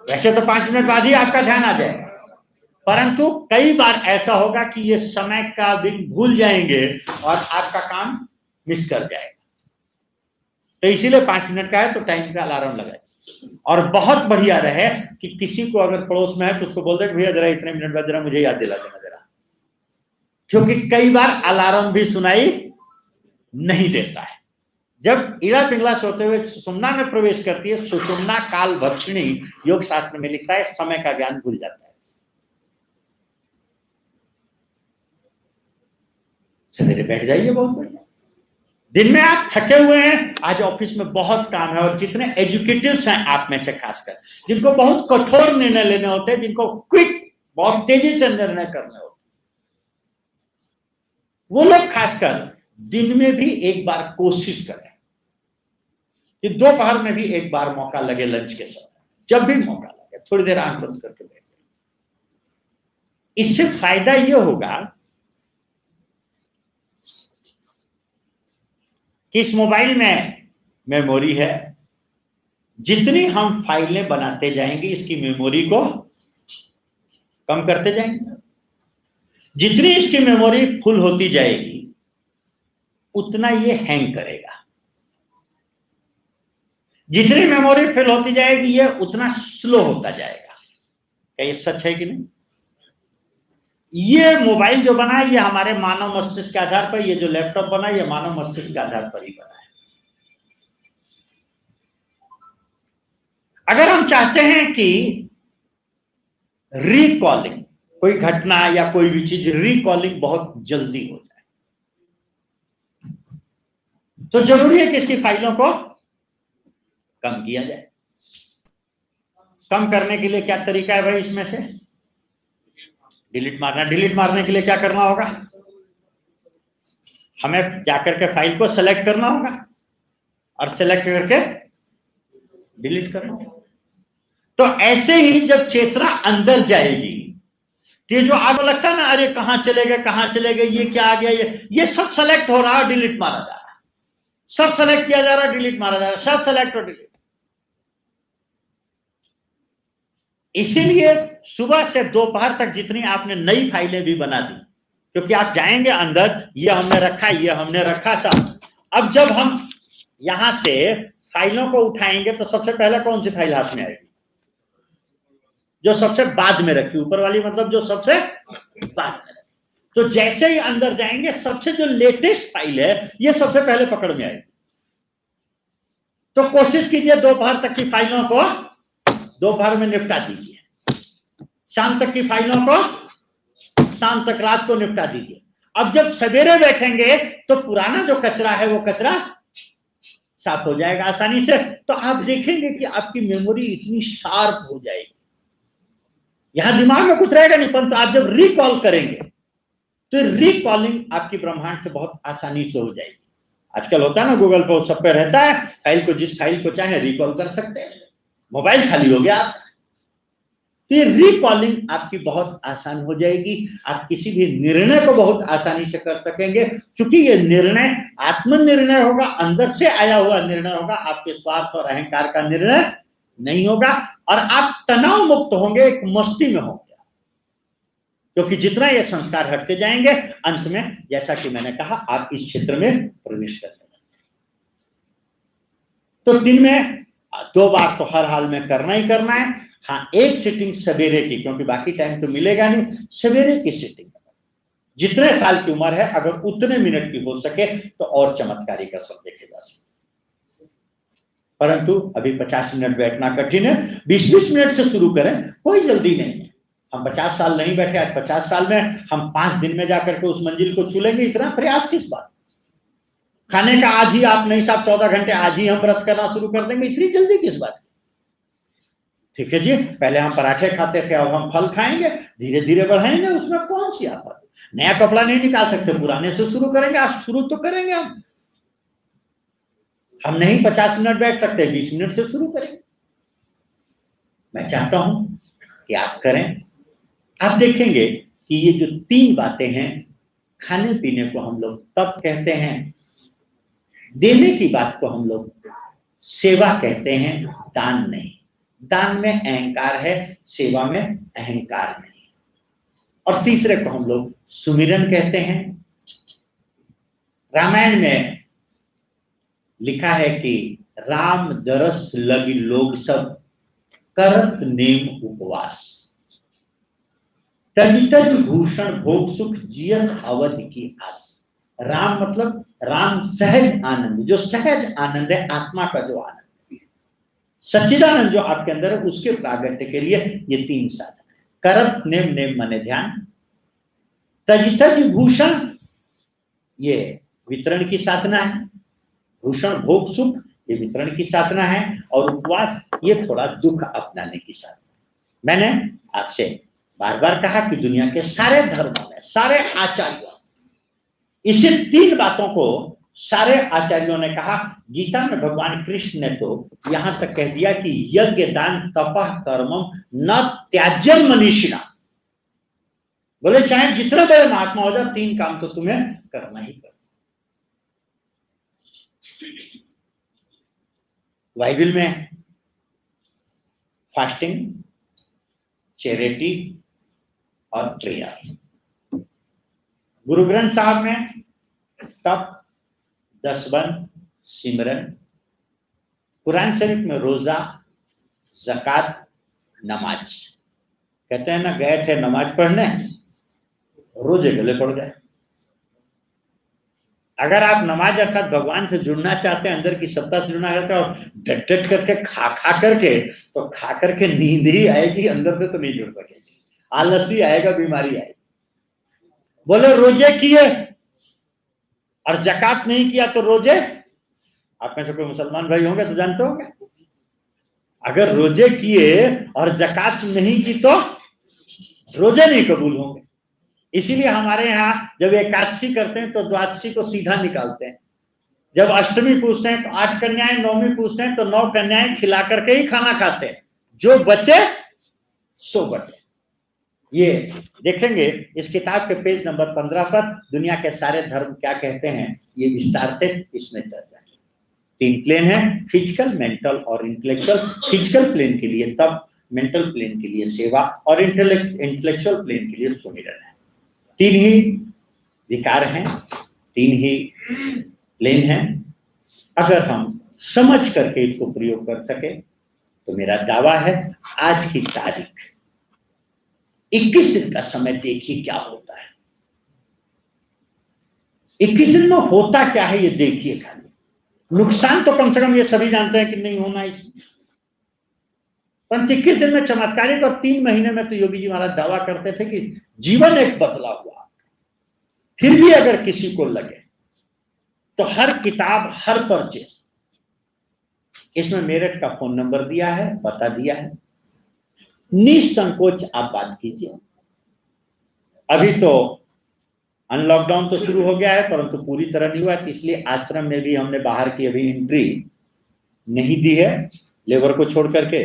वैसे तो 5 मिनट बाद ही आपका ध्यान आ जाएगा, परंतु कई बार ऐसा होगा कि ये समय का भी भूल जाएंगे और आपका काम मिस कर जाएगा। तो इसीलिए 5 मिनट का है तो टाइम का अलार्म लगाए। और बहुत बढ़िया रहे कि किसी को अगर पड़ोस में है तो उसको बोल दे भैया जरा इतने मिनट बाद जरा मुझे याद दिला देना जरा, क्योंकि कई बार अलार्म भी सुनाई नहीं देता है। जब ईड़ा पिघला से होते हुए सुषुम्ना में प्रवेश करती है, सुषुम्ना काल भक्षिणी योग शास्त्र में लिखता है, समय का ज्ञान भूल जाता है। सवेरे बैठ जाइए, बहुत बढ़िया। दिन में आप थके हुए हैं, आज ऑफिस में बहुत काम है, और जितने एजुकेटिव्स हैं आप में से खासकर, जिनको बहुत कठोर निर्णय लेने होते हैं, जिनको क्विक बहुत तेजी से निर्णय करने होते, वो लोग खासकर दिन में भी एक बार कोशिश करें कि दोपहर में भी एक बार मौका लगे लंच के समय, जब भी मौका लगे थोड़ी देर आंख बंद करके बैठे। इससे फायदा यह होगा कि इस मोबाइल में मेमोरी है, जितनी हम फाइलें बनाते जाएंगे इसकी मेमोरी को कम करते जाएंगे, जितनी इसकी मेमोरी फुल होती जाएगी उतना ये हैंग करेगा, जितनी मेमोरी फिल होती जाएगी ये उतना स्लो होता जाएगा। क्या ये सच है कि नहीं? ये मोबाइल जो बना है ये हमारे मानव मस्तिष्क के आधार पर, ये जो लैपटॉप बना है ये मानव मस्तिष्क के आधार पर ही बना है। अगर हम चाहते हैं कि रिकॉलिंग, कोई घटना या कोई भी चीज रिकॉलिंग बहुत जल्दी हो जाए, तो जरूरी है कि इसकी फाइलों को कम किया जाए। कम करने के लिए क्या तरीका है भाई? इसमें से डिलीट मारना। डिलीट मारने के लिए क्या करना होगा? हमें जाकर के फाइल को सेलेक्ट करना होगा और सेलेक्ट करके डिलीट करना। तो ऐसे ही जब चेतना अंदर जाएगी, ये जो आपको लगता है ना, अरे कहां चले गए, ये क्या आ गया, ये सब सेलेक्ट हो रहा है, डिलीट मारा जा रहा है, सब सेलेक्ट किया जा रहा है, डिलीट मारा जा रहा है, सब सेलेक्ट और डिलीट। इसीलिए सुबह से दोपहर तक जितनी आपने नई फाइलें भी बना दी, क्योंकि आप जाएंगे अंदर, ये हमने रखा सब। अब जब हम यहां से फाइलों को उठाएंगे तो सबसे पहले कौन सी फाइल हाथ में आएगी? जो सबसे बाद में रखी, ऊपर वाली मतलब जो सबसे बाद में रखी। तो जैसे ही अंदर जाएंगे सबसे जो लेटेस्ट फाइल है ये सबसे पहले पकड़ में आएगी। तो कोशिश कीजिए दोपहर तक की फाइलों को दोपहर में निपटा दीजिए, शाम तक की फाइलों को शाम तक, रात को निपटा दीजिए। अब जब सवेरे बैठेंगे तो पुराना जो कचरा है वो कचरा साफ हो जाएगा आसानी से। तो आप देखेंगे कि आपकी मेमोरी इतनी शार्प हो जाएगी, यहां दिमाग में कुछ रहेगा नहीं, परंतु आप जब रिकॉल करेंगे तो रिकॉलिंग आपकी ब्रह्मांड से बहुत आसानी से हो जाएगी। आजकल होता है ना, गूगल पर सब पे रहता है, फाइल को जिस फाइल को चाहे रिकॉल कर सकते हैं, मोबाइल खाली हो गया आपका। तो ये रिकॉलिंग आपकी बहुत आसान हो जाएगी, आप किसी भी निर्णय को बहुत आसानी से कर सकेंगे, क्योंकि ये निर्णय आत्म निर्णय होगा, अंदर से आया हुआ निर्णय होगा, आपके स्वार्थ और अहंकार का निर्णय नहीं होगा और आप तनाव मुक्त होंगे, एक मस्ती में होंगे, क्योंकि जितना ये संस्कार हटते जाएंगे अंत में जैसा कि मैंने कहा आप इस क्षेत्र में प्रवेश करते हैं। तो दिन में 2 बार तो हर हाल में करना ही करना है। हाँ, एक सीटिंग सवेरे की, क्योंकि बाकी टाइम तो मिलेगा नहीं, सवेरे की सीटिंग जितने साल की उम्र है अगर उतने मिनट की हो सके तो और चमत्कारी का सब देखे जा सकते। परंतु अभी 50 मिनट बैठना कठिन है, 20-20 मिनट से शुरू करें, कोई जल्दी नहीं है। हम 50 साल नहीं बैठे, आज 50 साल में हम 5 दिन में जाकर के उस मंजिल को छू लेंगे, इतना प्रयास किस बात? खाने का आज ही आप नहीं साहब 14 घंटे आज ही हम व्रत करना शुरू कर देंगे, इतनी जल्दी किस बात? ठीक है जी, पहले हम पराठे खाते थे, अब हम फल खाएंगे, धीरे धीरे बढ़ाएंगे, उसमें कौन सी आफत? नया कपड़ा नहीं निकाल सकते, पुराने से शुरू करेंगे, आज शुरू तो करेंगे हम नहीं 50 मिनट बैठ सकते, 20 मिनट से शुरू करेंगे। मैं चाहता हूं कि आप करें। आप देखेंगे कि ये जो 3 बातें हैं, खाने पीने को हम लोग तप कहते हैं, देने की बात को हम लोग सेवा कहते हैं, दान नहीं। दान में अहंकार है, सेवा में अहंकार नहीं। और तीसरे को हम लोग सुमिरन कहते हैं। रामायण में लिखा है कि राम दरस लगी लोग सब करत नेम उपवास, तज तज भूषण भोग सुख जियत अवध की आस। राम मतलब राम सहज आनंद, जो सहज आनंद है, आत्मा का जो आनंद, सच्चिदानंद जो आपके अंदर है, उसके प्रागट्य के लिए ये 3 साधन है। करत नेम, नेम माने ध्यान, तज तज भूषण ये वितरण की साधना है, भूषण भोग सुख ये वितरण की साधना है, और उपवास ये थोड़ा दुख अपनाने की साधना। मैंने आपसे बार बार कहा कि दुनिया के सारे धर्मों में, सारे आचार्यों, इसी 3 बातों को सारे आचार्यों ने कहा। गीता में भगवान कृष्ण ने तो यहां तक कह दिया कि यज्ञ दान तपः कर्मम न त्याज्यम मनीषिणा, बोले चाहे जितना बड़े महात्मा हो जाए, 3 काम तो तुम्हें करना ही करना। बाइबल में फास्टिंग, चैरिटी और प्रेयर, गुरु ग्रंथ साहब में तप, 10 बंद, सिमरन, कुरान शरीफ में रोजा, ज़कात, नमाज। कहते हैं ना, गए थे नमाज पढ़ने, रोजे गले पड़ गए। अगर आप नमाज अर्थात भगवान से जुड़ना चाहते हैं, अंदर की सत्ता से जुड़ना चाहते हैं, और डट डट करके खा करके, तो खा करके नींद ही आएगी, अंदर से तो नहीं जुड़ सकेगी, आलसी आएगा, बीमारी आएगी। बोले रोजे किए और ज़कात नहीं किया तो रोजे, आप में से कोई मुसलमान भाई होंगे तो जानते होंगे, अगर रोजे किए और ज़कात नहीं की तो रोजे नहीं कबूल होंगे। इसीलिए हमारे यहाँ जब एकादशी करते हैं तो द्वादशी को सीधा निकालते हैं, जब अष्टमी पूछते हैं तो 8 कन्याएं, नौवीं पूछते हैं तो 9 कन्याएं खिला करके ही खाना खाते हैं, जो बचे सो बचे। ये देखेंगे इस किताब के पेज नंबर 15 पर दुनिया के सारे धर्म क्या कहते हैं, ये विस्तार से इसमें चर्चा है। 3 प्लेन है, फिजिकल, मेंटल और इंटेलेक्चुअल। फिजिकल प्लेन के लिए तप, मेंटल प्लेन के लिए सेवा और इंटेलेक्चुअल प्लेन के लिए सुमिरन है। 3 ही विकार हैं, 3 ही प्लेन हैं। अगर हम समझ करके इसको प्रयोग कर सके तो मेरा दावा है, आज की तारीख 21 दिन का समय देखिए क्या होता है। 21 दिन में होता क्या है ये देखिए, खाली नुकसान तो कम से कम ये सभी जानते हैं कि नहीं होना इसमें, पर 21 दिन में चमत्कारिक, और 3 महीने में तो योगी जी महाराज दावा करते थे कि जीवन एक बदला हुआ। फिर भी अगर किसी को लगे तो हर किताब, हर पर्चे, इसमें मेरठ का फोन नंबर दिया है, बता दिया है, निसंकोच आप बात कीजिए। अभी तो अनलॉकडाउन तो शुरू हो गया है, परंतु पूरी तरह नहीं हुआ, इसलिए आश्रम में भी हमने बाहर की अभी एंट्री नहीं दी है, लेबर को छोड़ करके।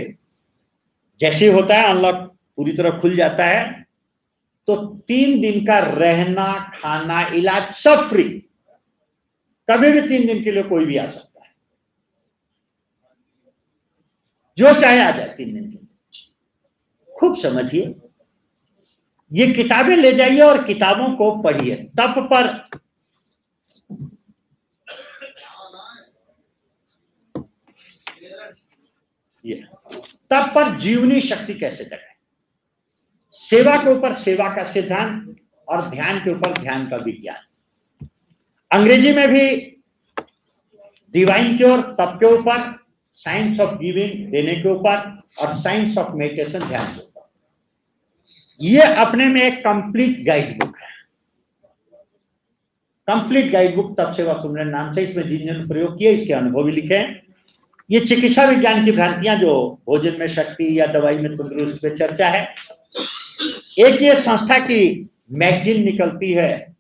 जैसे ही होता है अनलॉक पूरी तरह खुल जाता है तो 3 दिन का रहना, खाना, इलाज सब फ्री, कभी भी 3 दिन के लिए कोई भी आ सकता है। जो चाहे आ जाए 3 दिन के। खूब समझिए, ये किताबें ले जाइए और किताबों को पढ़िए। तप पर तप पर जीवनी शक्ति कैसे जगाए, सेवा के ऊपर सेवा का सिद्धांत और ध्यान के ऊपर ध्यान का विज्ञान। अंग्रेजी में भी डिवाइन क्योर तप के ऊपर, साइंस ऑफ गिविंग देने के ऊपर, और साइंस ऑफ मेडिटेशन ध्यान के ऊपर। ये अपने में एक कंप्लीट गाइड बुक है। कंप्लीट गाइड बुक तप सेवा सुमिरन नाम से। इसमें जिन प्रयोग किए इसके अनुभव भी लिखे हैं। ये चिकित्सा विज्ञान की भ्रांतियां जो भोजन में शक्ति या दवाई में तंदुरुस्त पे चर्चा है। एक ये संस्था की मैगजीन निकलती है,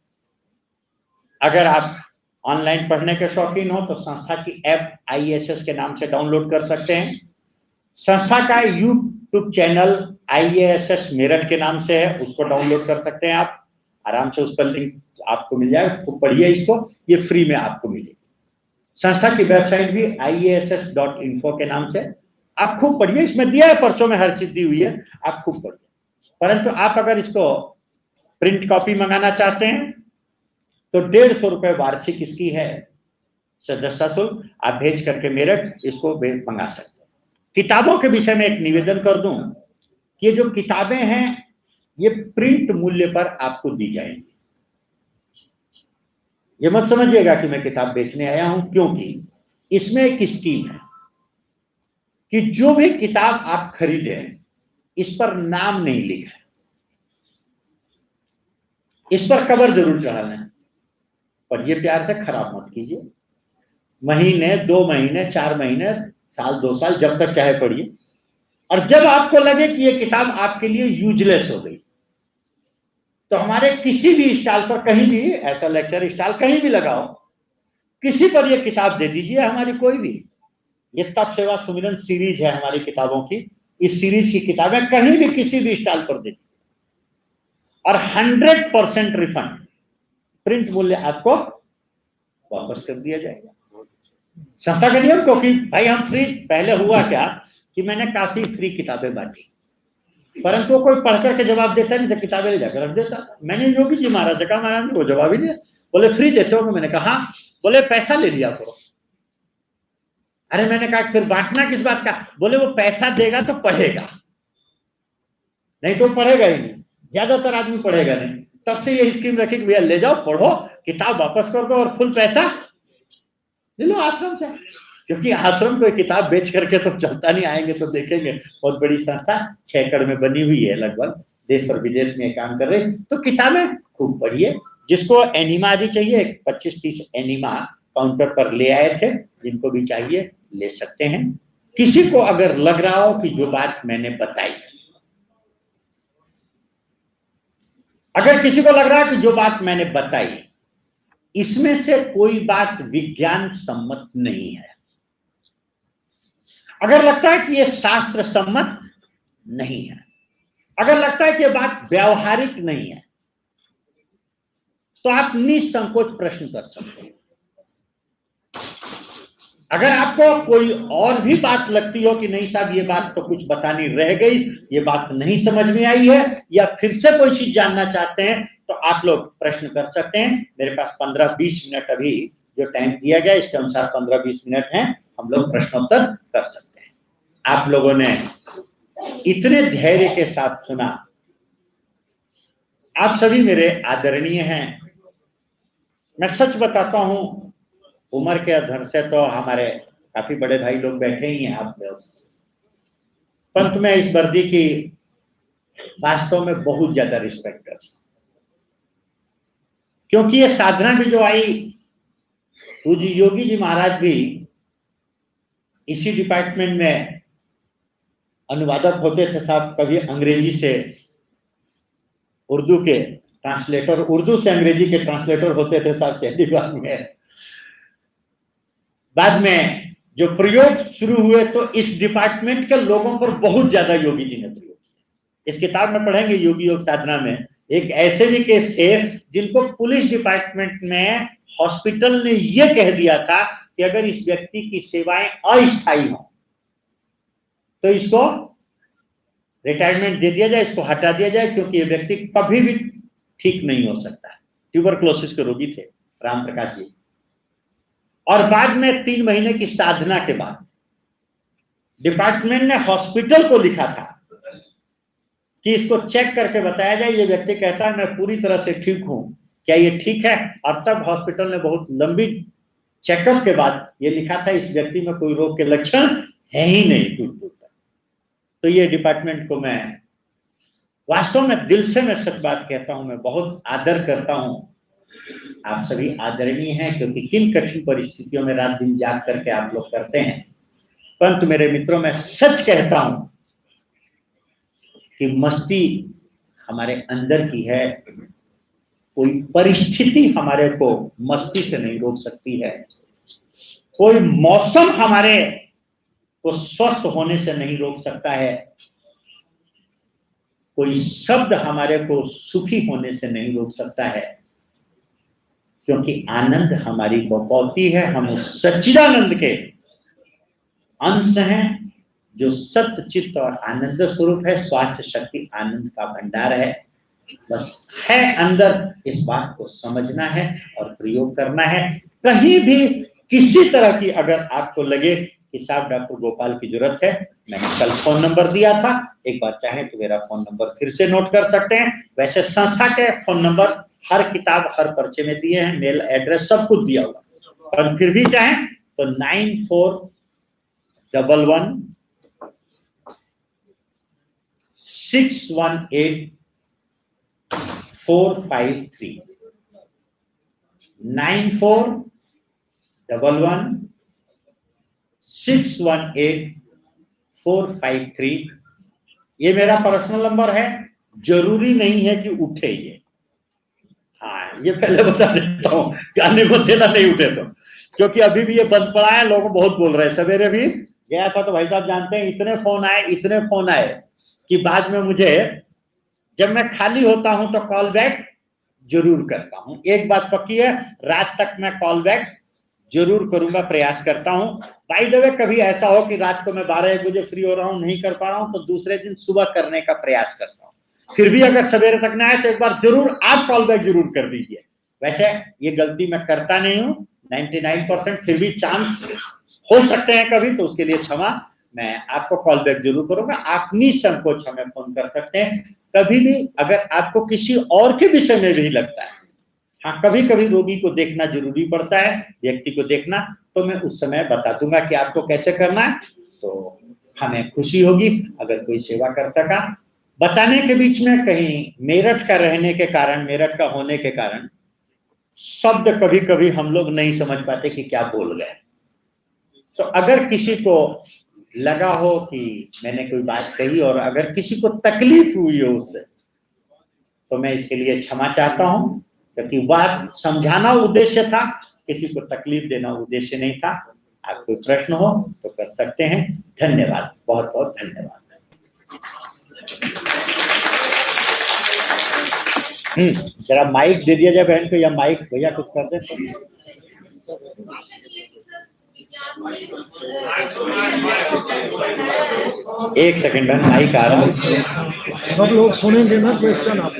अगर आप ऑनलाइन पढ़ने के शौकीन हो तो संस्था की ऐप IASS के नाम से डाउनलोड कर सकते हैं। संस्था का यूट्यूब चैनल IASS मेरठ के नाम से है, उसको डाउनलोड कर सकते हैं आप आराम से। उस पर लिंक आपको मिल जाएगा, तो पढ़िए इसको, ये फ्री में आपको मिलेगी। संस्था की वेबसाइट भी IASS.info के नाम से, आप खूब पढ़िए। इसमें दिया है, पर्चों में हर चीज दी हुई है, आप खूब पढ़िए। परंतु आप अगर इसको प्रिंट कॉपी मंगाना चाहते हैं तो 150 रुपए वार्षिक इसकी है सदस्यता शुल्क। आप भेज करके मेरठ इसको मंगा सकते हैं। किताबों के विषय में एक निवेदन कर दूं कि ये जो किताबें हैं ये प्रिंट मूल्य पर आपको दी जाएंगी। ये मत समझिएगा कि मैं किताब बेचने आया हूं, क्योंकि इसमें एक स्कीम है कि जो भी किताब आप खरीदे इस पर नाम नहीं लिखा, इस पर कवर जरूर चढ़ाना है। पढ़िए प्यार से, खराब मत कीजिए। महीने 2 महीने 4 महीने साल 2 साल जब तक चाहे पढ़िए। और जब आपको लगे कि ये किताब आपके लिए यूजलेस हो गई तो हमारे किसी भी स्टॉल पर, कहीं भी ऐसा लेक्चर स्टॉल कहीं भी लगाओ, किसी पर ये किताब दे दीजिए हमारी कोई भी। ये तप सेवा सुमिरन सीरीज है हमारी किताबों की। इस सीरीज की किताबें कहीं भी किसी भी स्टॉल पर दे दीजिए और 100% रिफंड, प्रिंट मूल्य आपको वापस कर दिया जाएगा। संस्था का नियम, क्योंकि भाई हम फ्री, पहले हुआ क्या कि मैंने काफी फ्री किताबें बांटी, परंतु वो कोई पढ़ करके जवाब देता नहीं था, किताबें ले जाकर रख देता। मैंने योगी जी महाराज से कहा, महाराज वो जवाब ही नहीं। बोले फ्री देते हो? मैंने कहा बोले पैसा ले लिया करो। अरे मैंने कहा फिर बांटना किस बात का? बोले वो पैसा देगा तो पढ़ेगा, नहीं तो पढ़ेगा ही नहीं, ज्यादातर आदमी पढ़ेगा नहीं। तब से ये स्कीम रखी कि भैया ले जाओ, पढ़ो, किताब वापस कर दो और फुल पैसा ले लो आश्रम से। क्योंकि आश्रम कोई किताब बेच करके तो चलता नहीं, आएंगे तो देखेंगे बहुत बड़ी संस्था 6 एकड़ में बनी हुई है, लगभग देश और विदेश में काम कर रहे। तो किताबें खूब पढ़िए। जिसको एनिमा आदि चाहिए, 25-30 एनिमा काउंटर पर ले आए थे, जिनको भी चाहिए ले सकते हैं। किसी को अगर लग रहा हो कि जो बात मैंने बताई, अगर किसी को लग रहा है कि जो बात मैंने बताई इसमें से कोई बात विज्ञान सम्मत नहीं है, अगर लगता है कि यह शास्त्र सम्मत नहीं है, अगर लगता है कि यह बात व्यावहारिक नहीं है, तो आप निसंकोच प्रश्न कर सकते हैं। अगर आपको कोई और भी बात लगती हो कि नहीं साहब ये बात तो कुछ बतानी रह गई, ये बात नहीं समझ में आई है, या फिर से कोई चीज जानना चाहते हैं, तो आप लोग प्रश्न कर सकते हैं। मेरे पास 15-20 मिनट अभी जो टाइम दिया गया इसके अनुसार 15-20 मिनट हैं, हम लोग प्रश्नोत्तर कर सकते हैं। आप लोगों ने इतने धैर्य के साथ सुना, आप सभी मेरे आदरणीय हैं। मैं सच बताता हूं, उम्र के आधार से तो हमारे काफी बड़े भाई लोग बैठे ही हैं आप लोग, परंतु मैं इस वर्दी की वास्तव में बहुत ज्यादा रिस्पेक्ट करता हूं, क्योंकि ये साधना भी जो आई, पूज्य योगी जी महाराज भी इसी डिपार्टमेंट में अनुवादक होते थे साहब। कभी अंग्रेजी से उर्दू के ट्रांसलेटर, उर्दू से अंग्रेजी के ट्रांसलेटर होते थे साहब चंडीगढ़ में। बाद में जो प्रयोग शुरू हुए तो इस डिपार्टमेंट के लोगों पर बहुत ज्यादा योगी जी ने प्रयोग किया। इस किताब में पढ़ेंगे योगी योग साधना में एक ऐसे भी केस थे जिनको पुलिस डिपार्टमेंट में हॉस्पिटल ने यह कह दिया था कि अगर इस व्यक्ति की सेवाएं अस्थायी हों तो इसको रिटायरमेंट दे दिया जाए, इसको हटा दिया जाए, क्योंकि ये व्यक्ति कभी भी ठीक नहीं हो सकता। ट्यूबरक्लोसिस के रोगी थे राम प्रकाश जी। और बाद में 3 महीने की साधना के बाद डिपार्टमेंट ने हॉस्पिटल को लिखा था कि इसको चेक करके बताया जाए। ये व्यक्ति कहता है मैं पूरी तरह से ठीक हूं, क्या ये ठीक है? और तब हॉस्पिटल ने बहुत लंबी चेकअप के बाद ये लिखा था इस व्यक्ति में कोई रोग के लक्षण है ही नहीं दूर दूर तक। तो ये डिपार्टमेंट को मैं वास्तव में दिल से मैं सच बात कहता हूं, मैं बहुत आदर करता हूं। आप सभी आदरणीय हैं, क्योंकि किन कठिन परिस्थितियों में रात दिन जाग करके आप लोग करते हैं। परंतु मेरे मित्रों, मैं सच कहता हूं कि मस्ती हमारे अंदर की है, कोई परिस्थिति हमारे को मस्ती से नहीं रोक सकती है, कोई मौसम हमारे को स्वस्थ होने से नहीं रोक सकता है, कोई शब्द हमारे को सुखी होने से नहीं रोक सकता है, क्योंकि आनंद हमारी बपौती है। हम उस सच्चिदानंद के अंश हैं जो सत्य चित्त और आनंद स्वरूप है। स्वास्थ्य शक्ति आनंद का भंडार है, बस है अंदर। इस बात को समझना है और प्रयोग करना है। कहीं भी किसी तरह की अगर आपको लगे कि साहब डॉक्टर गोपाल की जरूरत है, मैंने कल फोन नंबर दिया था, एक बार चाहें तो मेरा फोन नंबर फिर से नोट कर सकते हैं। वैसे संस्था के फोन नंबर हर किताब हर पर्चे में दिए हैं, मेल एड्रेस सब कुछ दिया हुआ, और फिर भी चाहें तो 9411 618 453 9411 618 453 ये मेरा पर्सनल नंबर है। जरूरी नहीं है कि उठे ये, हाँ ये पहले बता देता हूँ, गाने को देना नहीं उठे तो, क्योंकि अभी भी ये बंद पड़ा है। लोग बहुत बोल रहे हैं। सवेरे भी गया था तो भाई साहब जानते हैं इतने फोन आए कि बाद में मुझे, जब मैं खाली होता हूं तो कॉल बैक जरूर करता हूं। एक बात पक्की है, रात तक मैं कॉल बैक जरूर करूंगा, प्रयास करता हूं। बाय द वे, कभी ऐसा हो कि रात को मैं 12-1 बजे फ्री हो रहा हूं, नहीं कर पा रहा हूं, तो दूसरे दिन सुबह करने का प्रयास करता हूं। फिर भी अगर सवेरे तक ना आए तो एक बार जरूर आप कॉल बैक जरूर कर दीजिए। वैसे ये गलती मैं करता नहीं हूं 99%, फिर भी चांस हो सकते हैं कभी, तो उसके लिए क्षमा। मैं आपको कॉल बैक जरूर करूंगा। आप निसंकोच हमें फोन कर सकते हैं कभी भी। अगर आपको किसी और के विषय में भी लगता है, हाँ कभी कभी रोगी को देखना जरूरी पड़ता है, व्यक्ति को देखना, तो मैं उस समय बता दूंगा कि आपको कैसे करना है। तो हमें खुशी होगी अगर कोई सेवा कर सका। बताने के बीच में कहीं मेरठ का रहने के कारण, मेरठ का होने के कारण शब्द कभी कभी हम लोग नहीं समझ पाते कि क्या बोल गए। तो अगर किसी को लगा हो कि मैंने कोई बात कही और अगर किसी को तकलीफ हुई हो उससे, तो मैं इसके लिए क्षमा चाहता हूं, क्योंकि बात समझाना उद्देश्य था, किसी को तकलीफ देना उद्देश्य नहीं था। आप कोई प्रश्न हो तो कर सकते हैं। धन्यवाद, बहुत बहुत धन्यवाद। जरा माइक दे दिया जाए बहन को, या माइक भैया कुछ कर दे तो। एक सेकंड बहन, माइक आ रहा है, सब लोग सुनेंगे ना क्वेश्चन आप।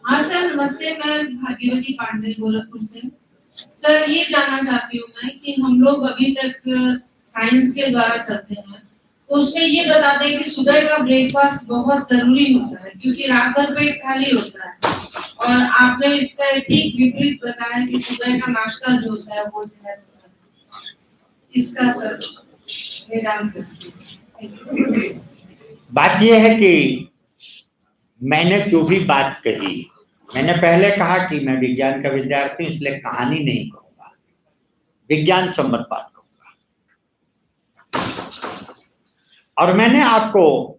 हाँ सर, नमस्ते। मैं भाग्यवती पांडे गोरखपुर से। सर ये जानना चाहती हूँ मैं कि हम लोग अभी तक साइंस के द्वारा चलते हैं, तो उसमें ये बताते हैं कि सुबह का ब्रेकफास्ट बहुत जरूरी होता है, क्योंकि रात भर पेट खाली होता है। और आपने इसका ठीक विपरीत बताया कि सुबह का नाश्ता जो होता है वो जहर होता है। इसका सर निदान कीजिए। बात यह है कि मैंने जो भी बात कही, मैंने पहले कहा कि मैं विज्ञान का विद्यार्थी हूं, इसलिए कहानी नहीं कहूंगा, विज्ञान सम्मत बात कहूंगा। और मैंने आपको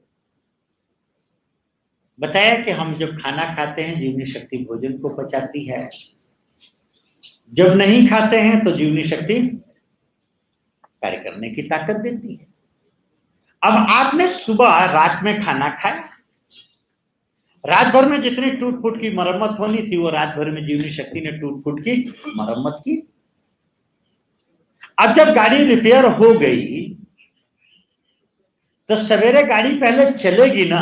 बताया कि हम जब खाना खाते हैं जीवनी शक्ति भोजन को पचाती है, जब नहीं खाते हैं तो जीवनी शक्ति कार्य करने की ताकत देती है। अब आपने सुबह रात में खाना खाया, रात भर में जितनी टूट फूट की मरम्मत होनी थी वो रात भर में जीवनी शक्ति ने टूट फूट की मरम्मत की। अब जब गाड़ी रिपेयर हो गई तो सवेरे गाड़ी पहले चलेगी ना,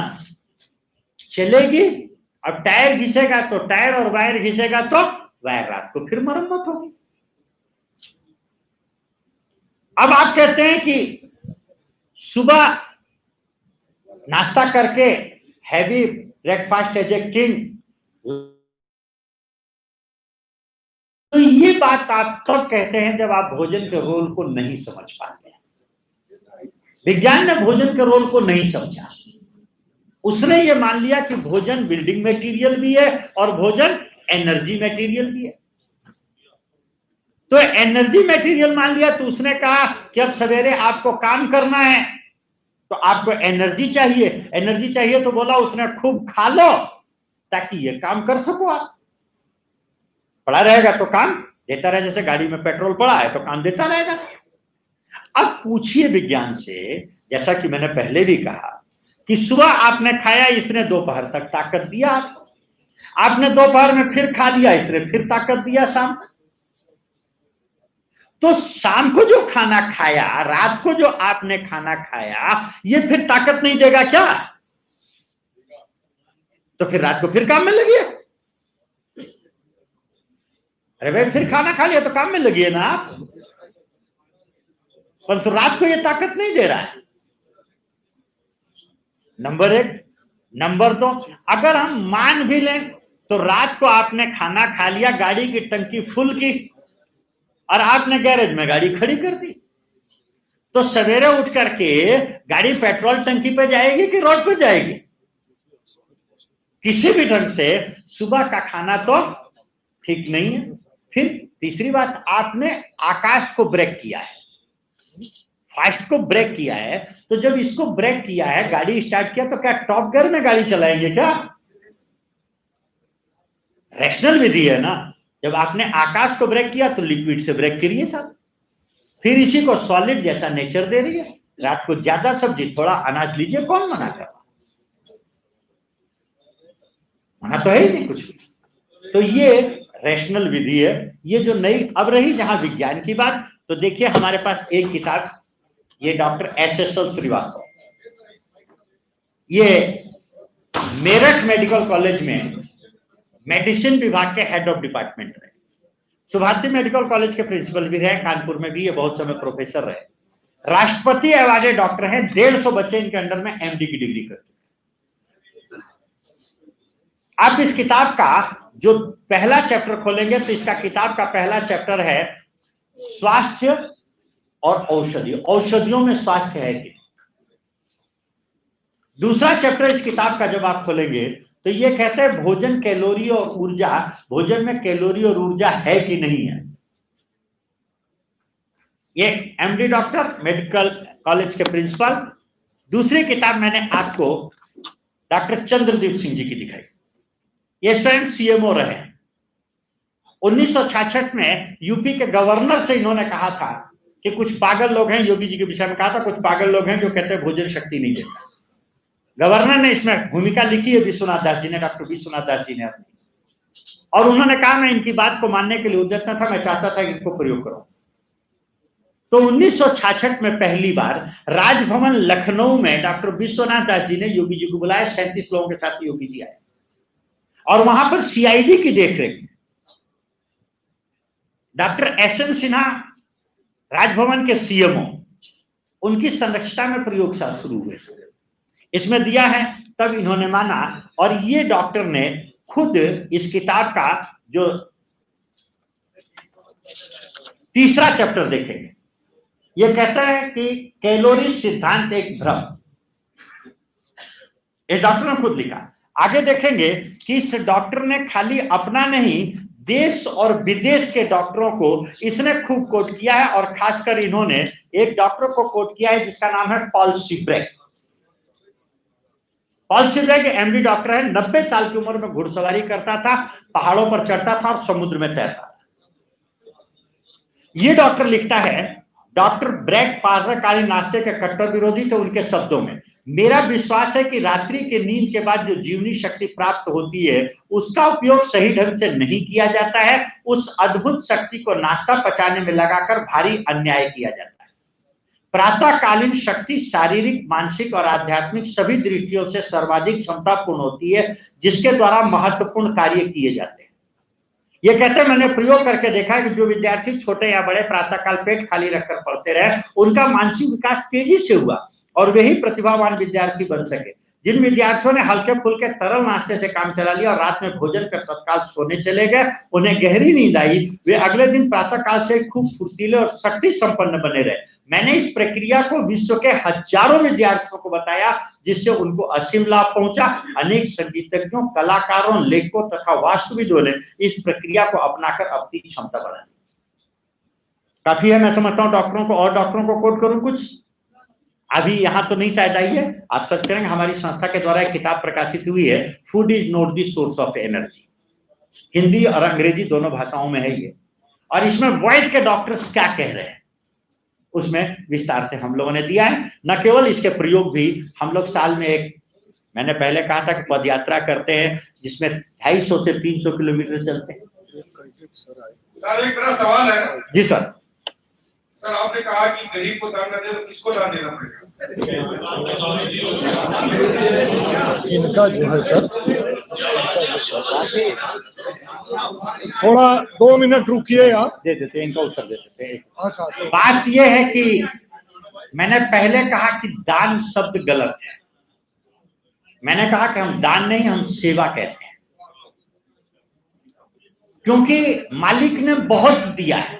चलेगी। अब टायर घिसेगा तो टायर और वायर घिसेगा तो वायर, रात को फिर मरम्मत होगी। अब आप कहते हैं कि सुबह नाश्ता करके heavy breakfast as a king, तो ये बात आप तब कहते हैं जब आप भोजन के रोल को नहीं समझ पाते हैं। विज्ञान ने भोजन के रोल को नहीं समझा। उसने ये मान लिया कि भोजन बिल्डिंग मटेरियल भी है और भोजन एनर्जी मटेरियल भी है। तो एनर्जी मटेरियल मान लिया तो उसने कहा कि अब सवेरे आपको काम करना है तो आपको एनर्जी चाहिए। एनर्जी चाहिए तो बोला उसने खूब खा लो ताकि ये काम कर सको। आप पड़ा रहेगा तो काम देता रहे, जैसे गाड़ी में पेट्रोल पड़ा है तो काम देता रहेगा। अब पूछिए विज्ञान से, जैसा कि मैंने पहले भी कहा कि सुबह आपने खाया, इसने दोपहर तक ताकत दिया आपको, आपने दोपहर में फिर खा लिया, इसने फिर ताकत दिया शाम तक। तो शाम को जो खाना खाया, रात को जो आपने खाना खाया, ये फिर ताकत नहीं देगा क्या? तो फिर रात को फिर काम में लगिए। अरे भाई फिर खाना खा लिया तो काम में लगिए ना आप, परंतु रात को ये ताकत नहीं दे रहा है। नंबर एक। नंबर दो, अगर हम मान भी लें तो रात को आपने खाना खा लिया, गाड़ी की टंकी फुल की और आपने गैरेज में गाड़ी खड़ी कर दी, तो सवेरे उठ करके गाड़ी पेट्रोल टंकी पे जाएगी कि रोड पे जाएगी? किसी भी ढंग से सुबह का खाना तो ठीक नहीं है। फिर तीसरी बात, आपने आकाश को ब्रेक किया है, फास्ट को ब्रेक किया है। तो जब इसको ब्रेक किया है, गाड़ी स्टार्ट किया, तो क्या टॉप गियर में गाड़ी चलाएंगे क्या? रैशनल विधि है ना। जब आपने आकाश को ब्रेक किया तो लिक्विड से ब्रेक करिए साहब। फिर इसी को सॉलिड जैसा नेचर दे रही है। रात को ज्यादा सब्जी थोड़ा अनाज लीजिए, कौन मना कर रहा? मना तो है ही नहीं कुछ भी। तो ये रैशनल विधि है। ये जो नई अब रही जहां विज्ञान की बात, तो देखिए हमारे पास एक किताब, ये डॉक्टर एस.एस.एल. श्रीवास्तव, ये मेरठ मेडिकल कॉलेज में मेडिसिन विभाग के हेड ऑफ डिपार्टमेंट रहे, सुभारती मेडिकल कॉलेज के प्रिंसिपल भी रहे, कानपुर में भी ये बहुत समय प्रोफेसर रहे, राष्ट्रपति अवार्ड डॉक्टर हैं, 150 बच्चे इनके अंडर में एमडी की डिग्री कर चुके हैं। आप इस किताब का जो पहला चैप्टर खोलेंगे तो इसका किताब का पहला चैप्टर है स्वास्थ्य और औषधि, औषधियों में स्वास्थ्य है कि? दूसरा चैप्टर इस किताब का जब आप खोलेंगे तो ये कहते हैं भोजन, कैलोरी और ऊर्जा, भोजन में कैलोरी और ऊर्जा है कि नहीं है। ये एमडी डॉक्टर, मेडिकल कॉलेज के प्रिंसिपल। दूसरी किताब मैंने आपको डॉक्टर चंद्रदीप सिंह जी की दिखाई, ये स्वयं सीएमओ रहे हैं। 1966 में यूपी के गवर्नर से इन्होंने कहा था कि कुछ पागल लोग हैं, योगी जी के विषय में कहा था, कुछ पागल लोग हैं जो कहते हैं भोजन शक्ति नहीं देता। गवर्नर ने इसमें भूमिका लिखी है विश्वनाथ दास जी ने, डॉक्टर विश्वनाथ दास जी ने अपनी, और उन्होंने कहा मैं इनकी बात को मानने के लिए उद्यत था, मैं चाहता था कि इनको प्रयोग करो। तो 1966 में पहली बार राजभवन लखनऊ में डॉक्टर विश्वनाथ दास जी ने योगी जी को बुलाया, 37 लोगों के साथ योगी जी आए और वहां पर सीआईडी की देखरेख में डॉक्टर एस.एन. सिन्हा, राजभवन के सीएमओ, उनकी संरक्षता में प्रयोगशाला शुरू हुए, इसमें दिया है। तब इन्होंने माना, और ये डॉक्टर ने खुद इस किताब का जो तीसरा चैप्टर देखेंगे, ये कहता है कि कैलोरी सिद्धांत एक भ्रम, ये डॉक्टर ने खुद लिखा। आगे देखेंगे कि इस डॉक्टर ने खाली अपना नहीं, देश और विदेश के डॉक्टरों को इसने खूब कोट किया है, और खासकर इन्होंने एक डॉक्टर को कोट किया है जिसका नाम है पॉल सीब्रेक। पॉल सीब्रेक एमडी डॉक्टर है, 90 साल की उम्र में घुड़सवारी करता था, पहाड़ों पर चढ़ता था और समुद्र में तैरता था। ये डॉक्टर लिखता है डॉक्टर ब्रैड प्रातःकालीन नाश्ते के कट्टर विरोधी थे। उनके शब्दों में, मेरा विश्वास है कि रात्रि के नींद के बाद जो जीवनी शक्ति प्राप्त होती है उसका उपयोग सही ढंग से नहीं किया जाता है। उस अद्भुत शक्ति को नाश्ता पचाने में लगाकर भारी अन्याय किया जाता है। प्रातःकालीन शक्ति शारीरिक, मानसिक और आध्यात्मिक सभी दृष्टियों से सर्वाधिक क्षमतापूर्ण होती है, जिसके द्वारा महत्वपूर्ण कार्य किए जाते हैं। ये कहते हैं, मैंने प्रयोग करके देखा है कि जो विद्यार्थी छोटे या बड़े प्रातःकाल पेट खाली रखकर पढ़ते रहे, उनका मानसिक विकास तेजी से हुआ और वे ही प्रतिभावान विद्यार्थी बन सके। जिन विद्यार्थियों ने हल्के फुल्के तरल नाश्ते से काम चला लिया और रात में भोजन कर तत्काल सोने चले गए, उन्हें गहरी नींद आई, वे अगले दिन प्रातःकाल से खूब फुर्तीले और शक्ति संपन्न बने रहे। मैंने इस प्रक्रिया को विश्व के हजारों विद्यार्थियों को बताया, जिससे उनको असीम लाभ पहुंचा। अनेक संगीतज्ञों, कलाकारों, लेखकों तथा वास्तुविदों ने इस प्रक्रिया को अपनाकर अपनी क्षमता बढ़ा दी। काफी है, मैं समझता हूं डॉक्टरों को, और डॉक्टरों को कोट करूं कुछ? अभी यहां तो नहीं शायद आई है, आप सर्च करेंगे। हमारी संस्था के द्वारा एक किताब प्रकाशित हुई है, food is not the source of energy, Hindi और अंग्रेजी दोनों भाषाओं में है ये। और इसमें वर्ल्ड के डॉक्टर्स क्या कह रहे हैं उसमें विस्तार से हम लोगों ने दिया है। न केवल इसके प्रयोग भी हम लोग साल में एक, मैंने पहले कहा था कि पद यात्रा करते हैं जिसमें 250 से 300 किलोमीटर चलते हैं। सर एक बड़ा सवाल है। जी सर। सर आपने कहा कि गरीब को दान करना है तो किसको दान देना पड़ेगा? इनका जो है सर, थोड़ा 2 मिनट रुकिए आप। दे देते, इनका उत्तर दे देते। अच्छा, बात यह है कि मैंने पहले कहा कि दान शब्द गलत है। मैंने कहा कि हम दान नहीं, हम सेवा कहते हैं, क्योंकि मालिक ने बहुत दिया है।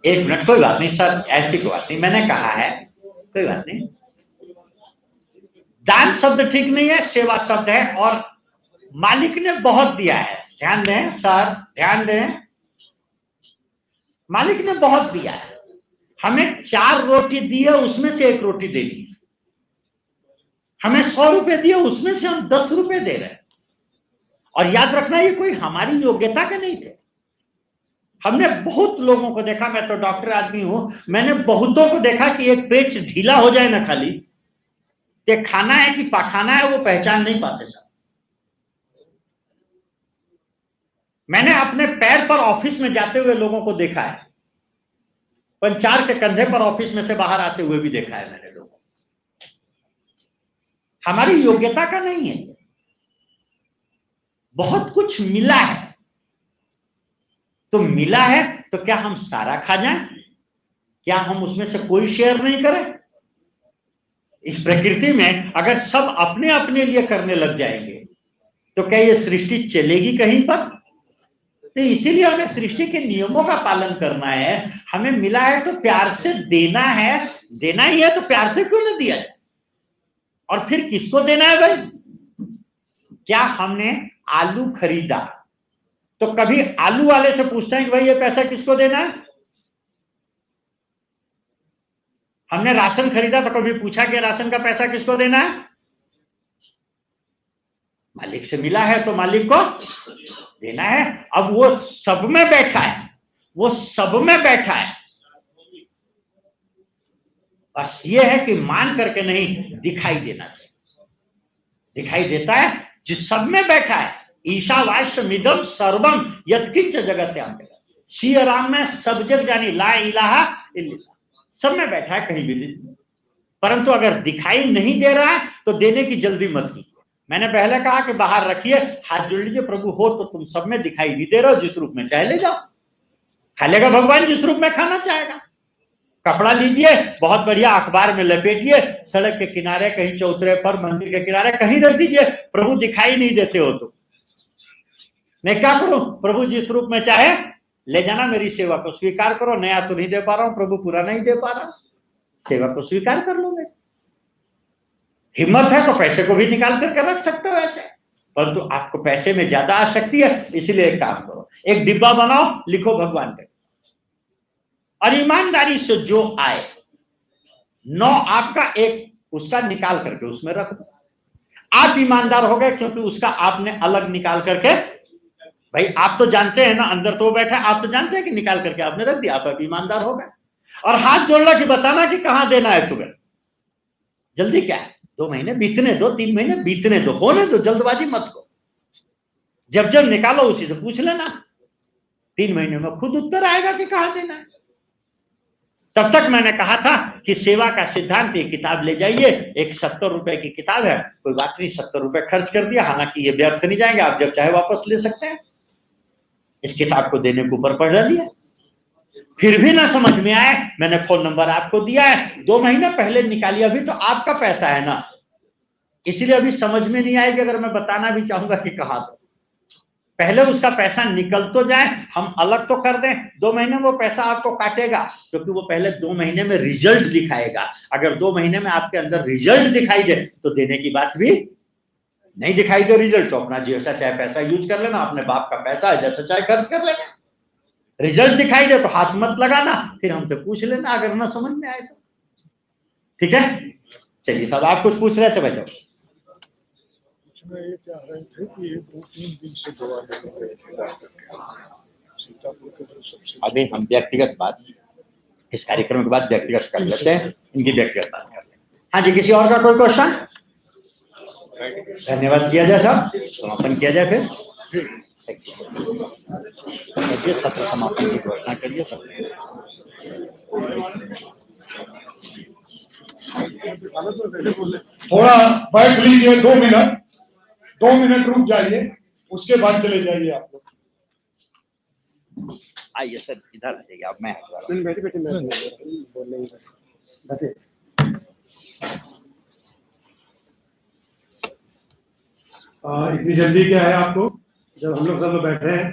एक मिनट, कोई बात नहीं सर, ऐसी कोई बात नहीं, मैंने कहा है, कोई बात नहीं। दान शब्द ठीक नहीं है, सेवा शब्द है, और मालिक ने बहुत दिया है। ध्यान दें सर, ध्यान दें, मालिक ने बहुत दिया है। हमें 4 रोटी दी है, उसमें से 1 रोटी दे दी। हमें 100 रुपए दिए, उसमें से हम 10 रुपए दे रहे हैं। और याद रखना, ये कोई हमारी योग्यता के नहीं थे। हमने बहुत लोगों को देखा, मैं तो डॉक्टर आदमी हूं, मैंने बहुतों को देखा कि एक पेच ढीला हो जाए ना, खाली कि खाना है कि पाखाना है वो पहचान नहीं पाते सर। मैंने अपने पैर पर ऑफिस में जाते हुए लोगों को देखा है, पंचार के कंधे पर ऑफिस में से बाहर आते हुए भी देखा है मैंने लोगों को। हमारी योग्यता का नहीं है, बहुत कुछ मिला है तो मिला है, तो क्या हम सारा खा जाएं? क्या हम उसमें से कोई शेयर नहीं करें? इस प्रकृति में अगर सब अपने अपने लिए करने लग जाएंगे तो क्या ये सृष्टि चलेगी कहीं पर? तो इसीलिए हमें सृष्टि के नियमों का पालन करना है। हमें मिला है तो प्यार से देना है, देना ही है तो प्यार से क्यों ना दिया जाए? और फिर किसको देना है भाई? क्या हमने आलू खरीदा तो कभी आलू वाले से पूछते हैं कि भाई ये पैसा किसको देना है? हमने राशन खरीदा तो कभी पूछा कि राशन का पैसा किसको देना है? मालिक से मिला है तो मालिक को देना है। अब वो सब में बैठा है, वो सब में बैठा है, बस ये है कि मान करके नहीं, दिखाई देना चाहिए। दिखाई देता है जिस सब में बैठा है। ईशावास्यमिदं सर्वम यत्किंच जगत्याम, श्री राम में सब जग जानी, ला इलाहा इल्लल्लाह, सब में बैठा है, कहीं भी नहीं। परंतु अगर दिखाई नहीं दे रहा है तो देने की जल्दी मत कीजिए। मैंने पहले कहा कि बाहर रखिए, हाथ जोड़ लीजिए, प्रभु हो तो तुम सब में दिखाई नहीं दे रहे हो, जिस रूप में चाहे ले जाओ। खा लेगा भगवान जिस रूप में खाना चाहेगा। कपड़ा लीजिए, बहुत बढ़िया अखबार में लपेटिए, सड़क के किनारे, कहीं चौतरे पर, मंदिर के किनारे कहीं रख दीजिए। प्रभु दिखाई नहीं देते हो तो मैं क्या करूं? प्रभु जिस रूप में चाहे ले जाना, मेरी सेवा को स्वीकार करो। नया तो नहीं दे पा रहा हूं प्रभु, पूरा नहीं दे पा रहा, सेवा को स्वीकार कर लो। मेरी हिम्मत है तो पैसे को भी निकाल करके रख सकते हो ऐसे, परंतु आपको पैसे में ज्यादा आसक्ति है, इसलिए एक काम करो, एक डिब्बा बनाओ, लिखो भगवान के, और ईमानदारी से जो आए 9 आपका, एक उसका निकाल करके उसमें रख दो। आप ईमानदार हो गए क्योंकि उसका आपने अलग निकाल करके, भाई आप तो जानते हैं ना, अंदर तो बैठा है, आप तो जानते हैं कि निकाल करके आपने रख दिया, आप ईमानदार हो गए। और हाथ जोड़ लो कि बताना कि कहां देना है तुम्हें। जल्दी क्या है, 2 महीने बीतने दो, 3 महीने बीतने दो, होने दो, जल्दबाजी मत करो। जब जब निकालो उसी से पूछ लेना, 3 महीने में खुद उत्तर आएगा कि कहां देना है। तब तक मैंने कहा था कि सेवा का सिद्धांत ये किताब ले जाइए, एक 70 रुपए की किताब है, कोई बात नहीं, 70 रुपए खर्च कर दिया, हालांकि ये व्यर्थ नहीं जाएंगे, आप जब चाहे वापस ले सकते हैं। इस किताब को देने के ऊपर पढ़ लिया, फिर भी ना समझ में आए, मैंने फोन नंबर आपको दिया है, 2 महीने पहले निकालिए, अभी तो आपका पैसा है ना, इसलिए अभी समझ में नहीं आएगी अगर मैं बताना भी चाहूंगा कि कहां दो। पहले उसका पैसा निकल तो जाए, हम अलग तो कर दें, 2 महीने में वो पैसा आपको काटेगा, क्योंकि वो पहले 2 महीने में रिजल्ट दिखाएगा। अगर 2 महीने में आपके अंदर रिजल्ट दिखाई दे तो देने की बात भी नहीं, दिखाई दे रिजल्ट तो अपना जैसा चाहे पैसा यूज कर लेना, अपने बाप का पैसा है, जैसा चाहे खर्च कर लेना। रिजल्ट दिखाई दे तो हाथ मत लगाना, फिर हमसे पूछ लेना अगर ना समझ में आए तो। ठीक है, चलिए साहब, आप कुछ पूछ रहे थे भाई साहब? ये चाह रहे थे कि ये 2-3 दिन से दवा अभी हम व्यक्तिगत बात इस कार्यक्रम के बाद व्यक्तिगत कर लेते हैं, इनकी व्यक्तिगत बात कर लेते हैं। हाँ जी, किसी और का कोई क्वेश्चन? धन्यवाद किया जाए साहब, समापन किया जाए फिर। करिए सत्र समापन की घोषणा करिए सर। थोड़ा बैठ लीजिए, 2 मिनट रुक जाइए, उसके बाद चले जाइए आप लोग। आइए सर, इधर आ जाइए आप, मैं बैठे बोलेंगे। इतनी जल्दी क्या है आपको, जब हम लोग सब लोग बैठे हैं।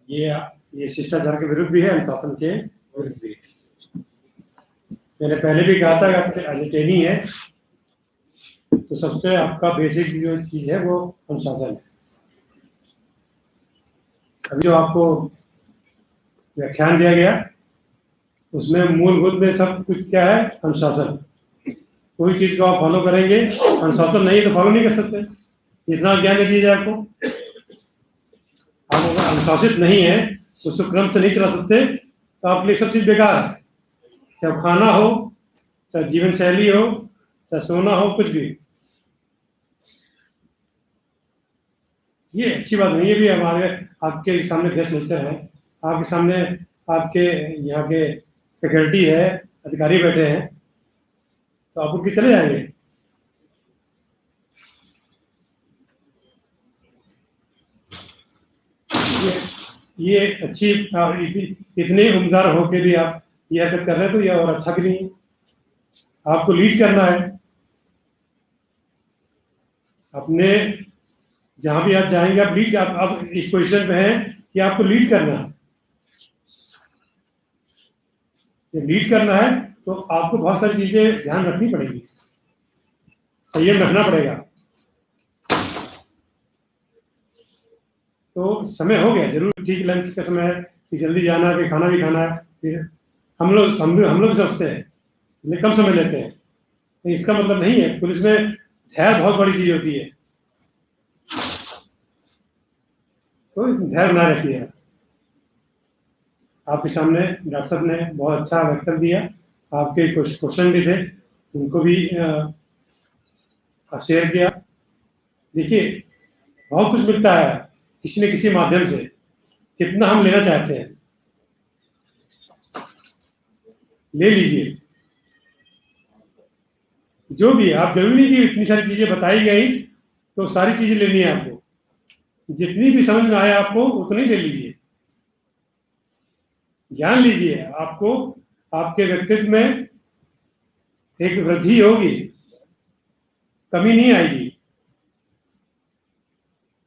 ये शिष्टाचार के विरुद्ध भी है, अनुशासन के विरुद्ध भी है। मैंने पहले भी कहा था कि एज ट्रेनिंग है तो सबसे आपका बेसिक जो चीज है वो अनुशासन है। अभी जो आपको व्याख्यान दिया गया उसमें मूलभूत में सब कुछ क्या है, अनुशासन। कोई चीज को आप फॉलो करेंगे, अनुशासन नहीं तो फॉलो नहीं कर सकते, जितना ज्ञान दे दिया जाए आपको। आप अगर अनुशासित नहीं है तो उसको क्रम से नहीं चला सकते, तो आपके लिए सब चीज बेकार है, चाहे खाना हो, चाहे जीवन शैली हो, चाहे सोना हो, कुछ भी। ये अच्छी बात नहीं है। भी हमारे आपके सामने गेस्ट लेक्चर है, आपके सामने आपके यहाँ के फैकल्टी है, अधिकारी बैठे हैं, तो आप उनके चले जाएंगे। ये अच्छी इतने उम्मीदवार होके भी आप ये हरकत कर रहे हैं तो ये और अच्छा भी नहीं है। आपको लीड करना है, अपने जहां भी आप जाएंगे आप लीड, आप इस पोजीशन पे हैं कि आपको लीड करना है। जब लीड करना है तो आपको बहुत सारी चीजें ध्यान रखनी पड़ेगी, संयम रखना पड़ेगा। तो समय हो गया जरूर, ठीक लंच का समय है कि जल्दी जाना है, खाना भी खाना है। फिर हम लोग समझते हैं लेकिन कम समय लेते हैं, इसका मतलब नहीं है। पुलिस में धैर्य बहुत बड़ी चीज होती है, तो धैर्य बना रखिए। आपके सामने डॉक्टर साहब ने बहुत अच्छा वक्तव्य दिया, आपके कुछ क्वेश्चन भी थे उनको भी शेयर किया। देखिए बहुत कुछ मिलता है किसी न किसी माध्यम से, कितना हम लेना चाहते हैं ले लीजिए। जो भी आप, जरूरी नहीं कि इतनी सारी चीजें बताई गई तो सारी चीजें लेनी है आपको, जितनी भी समझ में आए आपको उतनी ले लीजिए, ज्ञान लीजिए। आपको आपके व्यक्तित्व में एक वृद्धि होगी, कमी नहीं आएगी।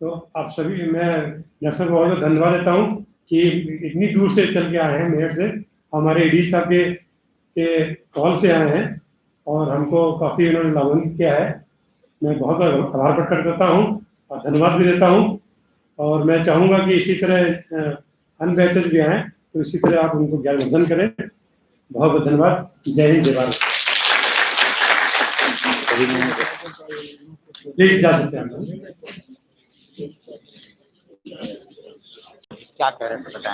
तो आप सभी, मैं डॉक्टर को बहुत धन्यवाद देता हूँ कि इतनी दूर से चल के आए हैं, मेरठ से, हमारे डी साहब के कॉल से आए हैं और हमको काफ़ी उन्होंने लाभान्वित किया है। मैं बहुत आभार प्रकट करता हूँ और धन्यवाद भी देता हूँ। और मैं चाहूँगा कि इसी तरह अन्य बैचेज भी आएँ तो इसी तरह आप उनको ज्ञानवर्धन करें। बहुत बहुत धन्यवाद। जय हिंद, जय भारत। प्लीज जा सकते हैं। क्या कह रहे थे बताएं।